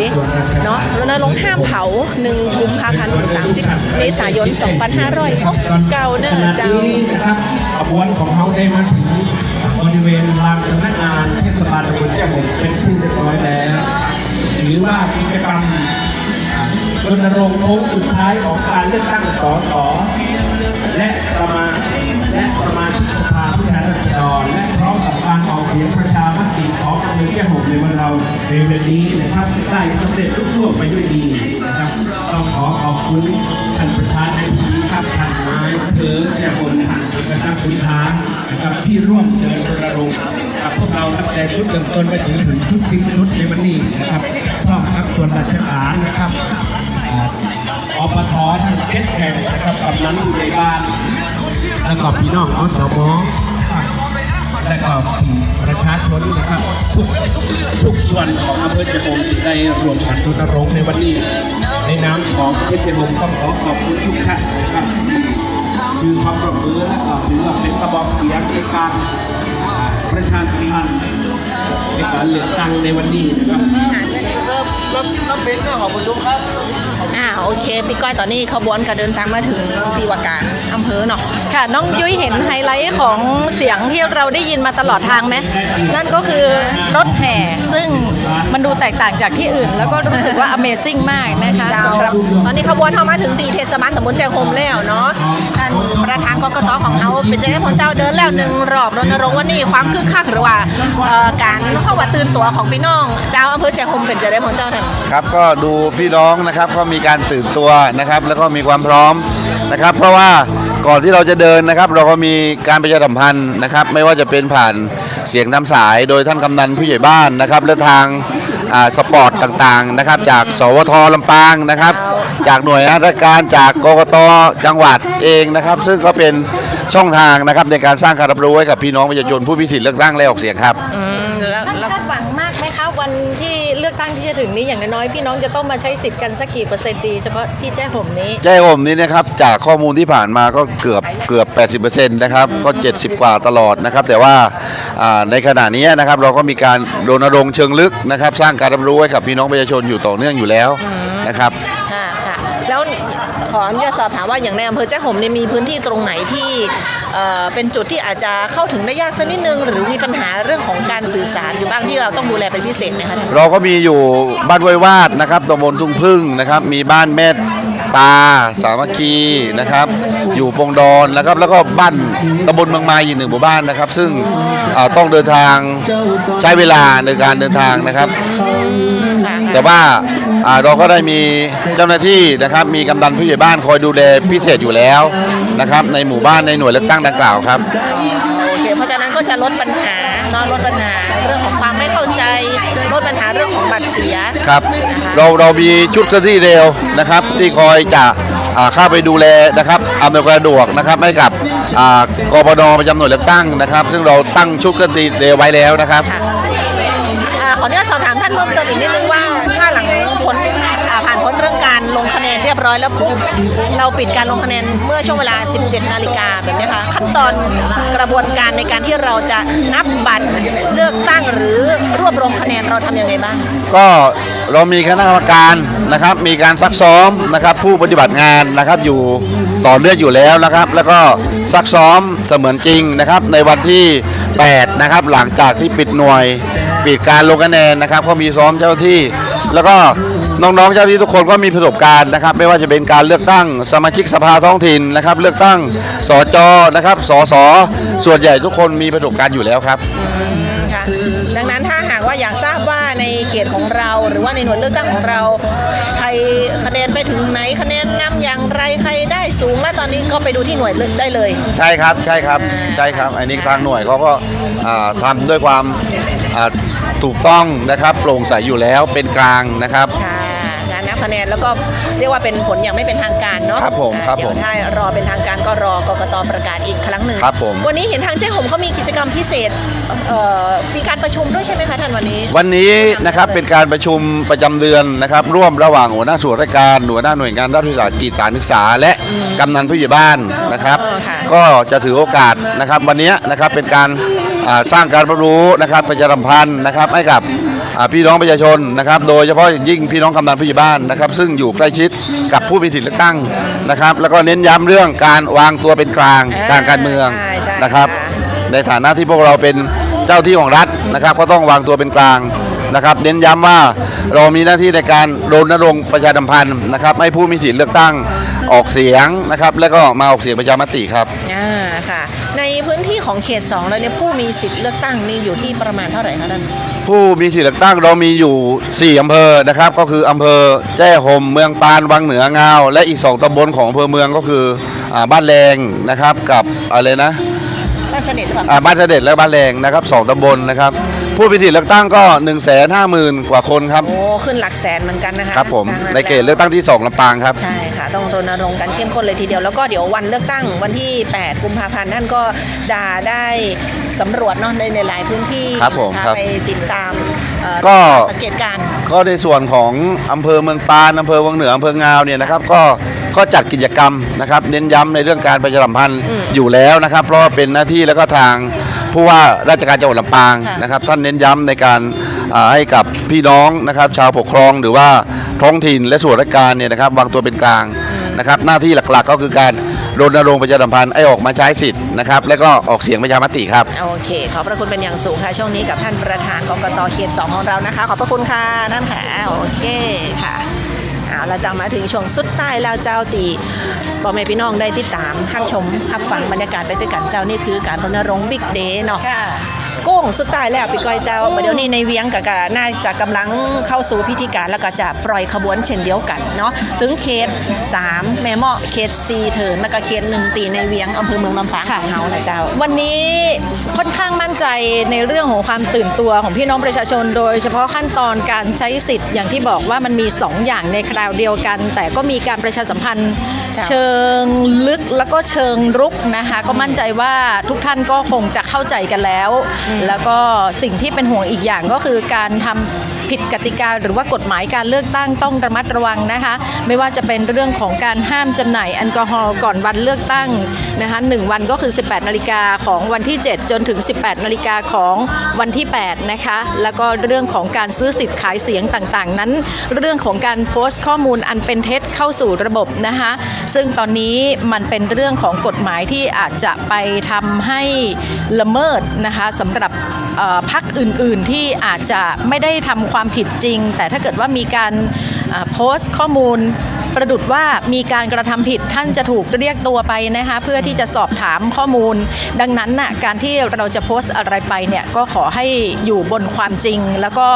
[SPEAKER 1] เนาะรณรงค์ห้ามเผา1 กุมภาพันธ์ถึง 30 เมษายน 2569 เนอะเจ้า
[SPEAKER 7] นะครับขบวนของเขาได้มาถึงบริเวณลานสำนักงานเทศบาลตำบลแจ้ห่มเป็นที่เรียบร้อยแล้วถือว่ากิจกรรมรณรงค์โค้งสุดท้ายของการเลือกตั้งสสและประมาณสภาผู้แทนราษฎรและพร้อมกับการออกเสียงประชามติของอำเภอแจ้ห่มในวันเราในวันนี้นะครับได้สำเร็จลุล่วงไปด้วยดีนะครับต้องขอขอบคุณท่านประธานในพิธีครับท่านนายอำเภอแจ้ห่มนะครับคุณทางนะครับที่ร่วมเดินรณรงค์กับพวกเราตั้งแต่ชุดเริ่มต้นไปถึงชุดทิ้งชุดในวันนี้นะครับพร้อมกับส่วนราชการนะครับอปททั้ง7 แห่งนะครับกำนันอยู่ในบ้านแล้วก็พี่น้องอสมและก็ประชาชนนะครับทุกส่วนของอำเภอแจ้ห่มจึงได้รวมกันรณรงค์ในวันนี้ในนามของอำเภอแจ้ห่มต้องขอขอบคุณทุกท่านนะครับคือความร่วมมือและก็ถือว่าเป็นกระบอกเสียงในการประชาสัมพันธ์ในการเลือกตั้งในวันนี้นะครับรับเป็นเรื่องของประชุมครับ
[SPEAKER 1] โอเคพี่ก้อยตอนนี้ขบวนก็เดินทางมาถึงที่ว่าการอำเภอเนาะ
[SPEAKER 2] ค่ะน้องยุ้ยเห็นไฮไลท์ของเสียงที่เราได้ยินมาตลอดทางไหมนั่นก็คือรถแห่ซึ่งมันดูแตกต่างจากที่อื่น แล้วก็รู้สึกว่า Amazing มากนะคะสำหรับ
[SPEAKER 1] ตอนนี้ขบวนเข้ามาถึงตีเทศบาลตำบลแจ้ห่มแล้วเนาะท่านประธานกกตของเขาเป็นเจ้าของเจ้าเดินแล้ว1 รอบรณรงค์วันนี้ความคึกคักหรือว่าการเข้าว่าตื่นตัวของพี่น้องเจ้าอำเภอแจ้ห่มเป็นเจ้าของเจ้าท่าน
[SPEAKER 4] ครับก็ดูพี่น้องนะครับก็มีการตื่นตัวนะครับแล้วก็มีความพร้อมนะครับเพราะว่า ก่อนที่เราจะเดินนะครับเราก็มีการประชาสัมพันธ์นะครับไม่ว่าจะเป็นผ่านเสียงตามสายโดยท่านกำนันผู้ใหญ่บ้านนะครับและทางสปอร์ตต่างๆนะครับจากสวทลำปางนะครับจากหน่วยราชการจากกกต.จังหวัดเองนะครับซึ่งก็เป็นช่องทางนะครับในการสร้างการรับรู้ให้กับพี่น้องประชาชนผู้มีสิทธิ์เลือกตั้งและออกเสียงครับ
[SPEAKER 2] แล้วคาดหวังมากไหมคะวันที่เลือกตั้งที่จะถึงนี้อย่างน้อยๆพี่น้องจะต้องมาใช้สิทธิ์กันสักกี่%ดีเฉพาะที่แจ้ห่มนี้
[SPEAKER 4] แจ้ห่มนี้นะครับจากข้อมูลที่ผ่านมาก็เกือบ 80% นะครับก็70 กว่าตลอดนะครับแต่ว่าในขณะนี้นะครับเราก็มีการรณรงค์เชิงลึกนะครับสร้างการรับรู้ให้กับพี่น้องประชาชนอยู่ต่อเนื่องอยู่แล้วนะครับ
[SPEAKER 1] ค่ะแล้วขออนุญาตสอบถามว่าอย่างในอำเภอแจ้ห่มเนี่ยมีพื้นที่ตรงไหนที่เป็นจุดที่อาจจะเข้าถึงได้ยากสักนิดนึงหรือมีปัญหาเรื่องของการสื่อสารอยู่บ้างที่เราต้องดูแลเป็นพิเศษไหมคะ
[SPEAKER 4] เราก็มีอยู่บ้านห้วยวาดนะครับตำบลทุ่งพึ่งนะครับมีบ้านแม่ตาสามัคคีนะครับอยู่ปงดอนนะครับแล้วก็บ้านตำบลเมืองมาอีก1 หมู่บ้านนะครับซึ่งต้องเดินทางใช้เวลาในการเดินทางนะครับแต่ว่าเราก็ได้มีเจ้าหน้าที่นะครับมีกำนันผู้ใหญ่บ้านคอยดูแลพิเศษอยู่แล้วนะครับในหมู่บ้านในหน่วยเลือกตั้งดังกล่าวครับ
[SPEAKER 1] โอเคเพราะฉะนั้นก็จะลดปัญหาลดปัญหาเรื่องของความไม่เข้าใจลดปัญหาเรื่องของบัตรเสีย
[SPEAKER 4] ครับเรามีชุดเคลื่อนที่เร็วนะครับที่คอยจะเข้าไปดูแลนะครับอำนวยความสะดวกนะครับให้กับกปน.ประจำหน่วยเลือกตั้งนะครับซึ่งเราตั้งชุดเคลื่อนที่เร็วไว้แล้วนะครับ
[SPEAKER 1] ขออนุญาตสอบถามท่านเพิ่มเติมอีกนิดนึงว่าถ้าหลังผ่านพ้นเรื่องการลงคะแนนเรียบร้อยแล้วเราปิดการลงคะแนนเมื่อช่วงเวลา 17 นาฬิกาแบบนี้ค่ะขั้นตอนกระบวนการในการที่เราจะนับบัตรเลือกตั้งหรือรวบรวมคะแนนเราทำยังไงบ้าง
[SPEAKER 4] ก็เรามีคณะกรรมการนะครับมีการซักซ้อมนะครับผู้ปฏิบัติงานนะครับอยู่ต่อเนื่องอยู่แล้วนะครับแล้วก็ซักซ้อมเสมือนจริงนะครับในวันที่8นะครับหลังจากที่ปิดหน่วยปิดการลงคะแนนนะครับก็มีซ้อมเจ้าที่แล้วก็น้องๆเจ้าที่ทุกคนก็มีประสบการณ์นะครับไม่ว่าจะเป็นการเลือกตั้งสมาชิกสภาท้องถิ่นนะครับเลือกตั้งสจนะครับสสส่วนใหญ่ทุกคนมีประสบการณ์อยู่แล้วครับ
[SPEAKER 1] ค่ะดังนั้นถ้าหากว่าอยากทราบว่าในเขตของเราหรือว่าในหน่วยเลือกตั้งของเราใครคะแนนไปถึงไหนคะแนนนำอย่างไรใครได้สูงและตอนนี้ก็ไปดูที่หน่วยเลือกได้เลย
[SPEAKER 4] ใช่ครับอันนี้ทางหน่วยเขาก็ทำด้วยความถูกต้องนะครับโปร่งใสอยู่แล้วเป็นกลางนะครับ
[SPEAKER 1] การนับคะแนนแล้วก็เรียกว่าเป็นผลอย่างไม่เป็นทางการเนาะ
[SPEAKER 4] ครับผม
[SPEAKER 1] เดี๋ยวถ้ารอเป็นทางการก็รอกกต.ประกาศอีกครั้งหนึ่ง
[SPEAKER 4] ครับผม
[SPEAKER 1] วันนี้เห็นทางแจ้ห่มเขามีกิจกรรมพิเศษมีการประชุมด้วยใช่ไหมคะท่านวัน
[SPEAKER 4] นี้นะครับเป็นการประชุมประจำเดือนนะครับร่วมระหว่างหัวหน้าส่วนราชการหัวหน้าหน่วยงานรัฐวิสาหกิจสถานศึกษาและกำนันผู้ใหญ่บ้านนะครับก็จะถือโอกาสนะครับวันนี้นะครับเป็นการสร้างการรับรู้นะครับประชาสัมพันธ์นะครับให้กับพี่น้องประชาชนนะครับโดยเฉพาะอย่างยิ่งพี่น้องกำนันผู้ใหญ่บ้านนะครับซึ่งอยู่ใกล้ชิดกับผู้มีสิทธิเลือกตั้งนะครับแล้วก็เน้นย้ำเรื่องการวางตัวเป็นกลางทางการเมืองนะครับในฐานะที่พวกเราเป็นเจ้าที่ของรัฐนะครับก็ต้องวางตัวเป็นกลางนะครับเน้นย้ำว่าเรามีหน้าที่ในการรณรงค์ประชาสัมพันธ์นะครับให้ผู้มีสิทธิเลือกตั้งออกเสียงนะครับแล้วก็มาออกเสียงประชามติครับ
[SPEAKER 1] ค่ะในพื้นที่ของเขต2แล้วเนี่ยผู้มีสิทธิเลือกตั้งนี่อยู่ที่ประมาณเท่าไหร่คะท่าน
[SPEAKER 4] ผู้มีสิทธิเลือกตั้งเรามีอยู่4อำเภอนะครับก็คืออำเภอแจ้ห่มเมืองปานวังเหนืองาวและอีก2ตำบลของอำเภอเมืองก็คือบ้านแรงนะครับกับอะไรนะ
[SPEAKER 1] บ้านเสด็จ
[SPEAKER 4] และบ้านแรงนะครับ2ตำบลนะครับผู้มีสิทธิเลือกตั้งก็ 150,000 กว่าคนครับ
[SPEAKER 1] โอ้ขึ้นหลักแสนเหมือนกันนะคะ
[SPEAKER 4] ครับผมในเขตเลือกตั้งที่2ลำปางครับ
[SPEAKER 1] ใช่ค่ะต้องรณรงค์กันเข้มข้นเลยทีเดียวแล้วก็เดี๋ยววันเลือกตั้งวันที่8กุมภาพันธ์ท่านก็จะได้สำรวจเนาะในหลายพื้นที่ไปติดตาม
[SPEAKER 4] ก็
[SPEAKER 1] สังเกตการ
[SPEAKER 4] ก็ในส่วนของอำเภอเมืองปานอำเภอวังเหนืออำเภองาวเนี่ยนะครับก็จัดกิจกรรมนะครับเน้นย้ำในเรื่องการประชาสัมพันธ์อยู่แล้วนะครับเพราะเป็นหน้าที่แล้วก็ทางผู้ว่าราชการจังหวัดลำปางนะครับท่านเน้นย้ำในการให้กับพี่น้องนะครับชาวปกครองหรือว่าท้องถิ่นและส่วนราชการเนี่ยนะครับวางตัวเป็นกลางนะครับหน้าที่หลักๆก็คือการรณรงค์ประชาสัมพันธ์ให้ออกมาใช้สิทธิ์นะครับและก็ออกเสียงประชามติครับ
[SPEAKER 1] โอเคขอบพระคุณเป็นอย่างสูงค่ะช่วงนี้กับท่านประธานกกต.เขต2ของเรานะคะขอบพระคุณค่ะท่านค่ะโอเคค่ะเราจะมาถึงช่วงสุดท้ายแล้วเจ้าตีพ่อแม่พี่น้องได้ติดตามรับชมรับฟังบรรยากาศไปด้วยกันเจ้านี่คือการรณรงค์บิ๊กเดย์เนาะ โก้งสุดท้ายแล้วพี่ก้อยเจ้าเดี๋ยวนี้ในเวียงก็น่าจะกำลังเข้าสู่พิธีการแล้วก็จะปล่อยขบวนเช่นเดียวกันเนาะถึงเขต3แม่เมาะเขต4เถินแล้วก็เขต1ตีในเวียงอำเภอเมืองลำปางของเฮานะเจ้า
[SPEAKER 2] วันนี้ค่อนข้างมั่นใจในเรื่องของความตื่นตัวของพี่น้องประชาชนโดยเฉพาะขั้นตอนการใช้สิทธิ์อย่างที่บอกว่ามันมี2อย่างในคราวเดียวกันแต่ก็มีการประชาสัมพันธ์เชิงลึกแล้วก็เชิงรุกนะคะก็มั่นใจว่าทุกท่านก็คงจะเข้าใจกันแล้วแล้วก็สิ่งที่เป็นห่วงอีกอย่างก็คือการทำผิดกติกาหรือว่ากฎหมายการเลือกตั้งต้องระมัดระวังนะคะไม่ว่าจะเป็นเรื่องของการห้ามจำหน่ายแอลกอฮอล์ก่อนวันเลือกตั้งนะคะ1วันก็คือ 18 นาฬิกาของวันที่ 7 จนถึง 18 นาฬิกาของวันที่ 8 นะคะแล้วก็เรื่องของการซื้อสิทธิ์ขายเสียงต่างๆนั้นเรื่องของการโพสต์ข้อมูลอันเป็นเท็จเข้าสู่ระบบนะคะซึ่งตอนนี้มันเป็นเรื่องของกฎหมายที่อาจจะไปทำให้ละเมิดนะคะสำหรับพรรคอื่นๆที่อาจจะไม่ได้ทำความผิดจริงแต่ถ้าเกิดว่ามีการโพสต์ข้อมูลประดุจว่ามีการกระทำผิดท่านจะถูกเรียกตัวไปนะคะเพื่อที่จะสอบถามข้อมูลดังนั้นน่ะการที่เราจะโพสต์อะไรไปเนี่ยก็ขอให้อยู่บนความจริงแล้วก็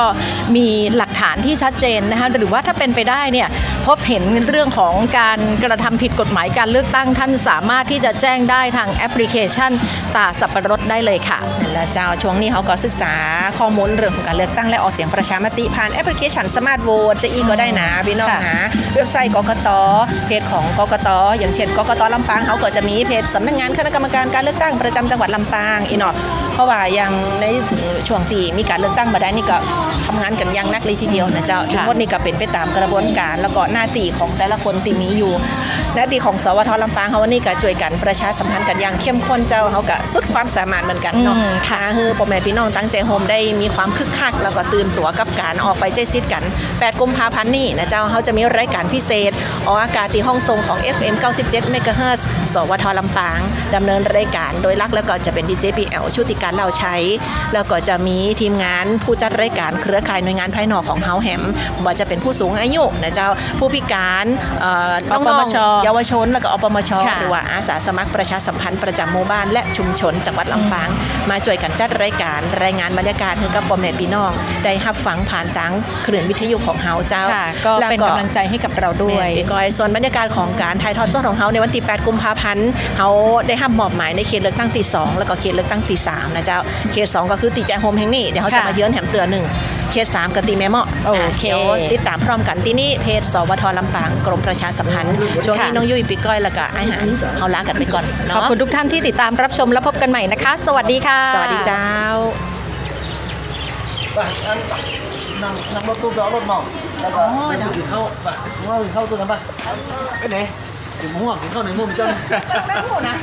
[SPEAKER 2] มีหลักฐานที่ชัดเจนนะคะหรือว่าถ้าเป็นไปได้เนี่ยพบเห็นเรื่องของการกระทำผิดกฎหมายการเลือกตั้งท่านสามารถที่จะแจ้งได้ทางแอปพลิเคชันตาสับปะรดได้เลยค่ะ
[SPEAKER 1] และเจ้าช่วงนี้เขาก็ศึกษาข้อมูลเรื่องของการเลือกตั้งและออกเสียงประชามติผ่านแอปพลิเคชันสมาร์ทโหวตจะอีก็ได้นะพี่น้องนะเว็บไซต์กกต.เพจของกกต.อย่างเช่นกกต.ลำปางเขาก็จะมีเพจสำนักงานคณะกรรมการการเลือกตั้งประจำจังหวัดลำปางอีเนาะเพราะว่าอย่างในช่วงที่มีการเลือกตั้งมาได้นี่ก็ทำงานกันอย่างนักเลยทีเดียวนะเจ้าทั้งหมดนี่ก็เป็นไปตามกระบวนการแล้วก็หน้าที่ของแต่ละคนที่มีอยู่หน้าที่ของสวท.ลำปางเขาวันนี้ก็ช่วยกันประชาสัมพันธ์กันอย่างเข้มข้นเจ้าเขาก็สุดความสามารถเหมือนกันเนาะค่ะคือพ่อแม่พี่น้องตั้งใจโฮมได้มีความคึกคักแล้วก็ตื่นตัวกับการออกไปใจซิดกัน8 กุมภาพันธ์นี้นะเจ้าเขาจะมีรายการพิเศษออกอากาศที่ห้องส่งของ FM 97 MHz สวท.ลำปางดำเนินรายการโดยหลักแล้วก็จะเป็น DJPL ชุติการเล่าใช้แล้วก็จะมีทีมงานผู้จัดรายการเครือข่ายหน่วยงานภายนอกของเฮาแฮมว่าจะเป็นผู้สูงอายุนะเจ้าผู้พิการน้องๆเยาวชนแล้วก็อปมช.หรือว่าอาสาสมัครประชาสัมพันธ์ประจำหมู่บ้านและชุมชนจังหวัดลำปางมาช่วยกันจัดรายการรายงานบรรยากาศให้กับพ่อแม่พี่น้องได้รับฟังผ่านทางคลื่นวิทยุของเฮาเจ้า
[SPEAKER 2] ก็เป็นกำลังใจให้กับเราด้วย
[SPEAKER 1] ส่วนบรรยากาศของการถ่ายทอดสดของเฮาในวันที่ 8 กุมภาพันธ์เฮาได้รับมอบหมายในเขตเลือกตั้งที่ 2แล้วก็เขตเลือกตั้งที่ 3นะเจ้าเขต 2ก็คือตีแจโฮมแห่งนี้เดี๋ยวเขาจะมาเยือนแหมเตือ1เขต 3กับตีแม่เมาะโอเคติดตามพร้อมกันที่นี่เพจสวท.ลำปางกรมประชาสัมพันธ์ช่วงนี้น้องยุ้ยปีก้อยแล้วก็อาหารเฮาลากันไปก่อนเนาะ
[SPEAKER 2] ขอบคุณทุกท่านที่ติดตามรับชมและพบกันใหม่นะคะสวัสดีค่ะ
[SPEAKER 1] สวัสดีเจ้า
[SPEAKER 5] นั่งรถตู้ไปเอารถเมาแล้วก็ไปกินข้าวไปว่ากินข้าวตัวกันปะไปไหนกินหมูกินข้าวในมุมจ้าไม่พูดนะ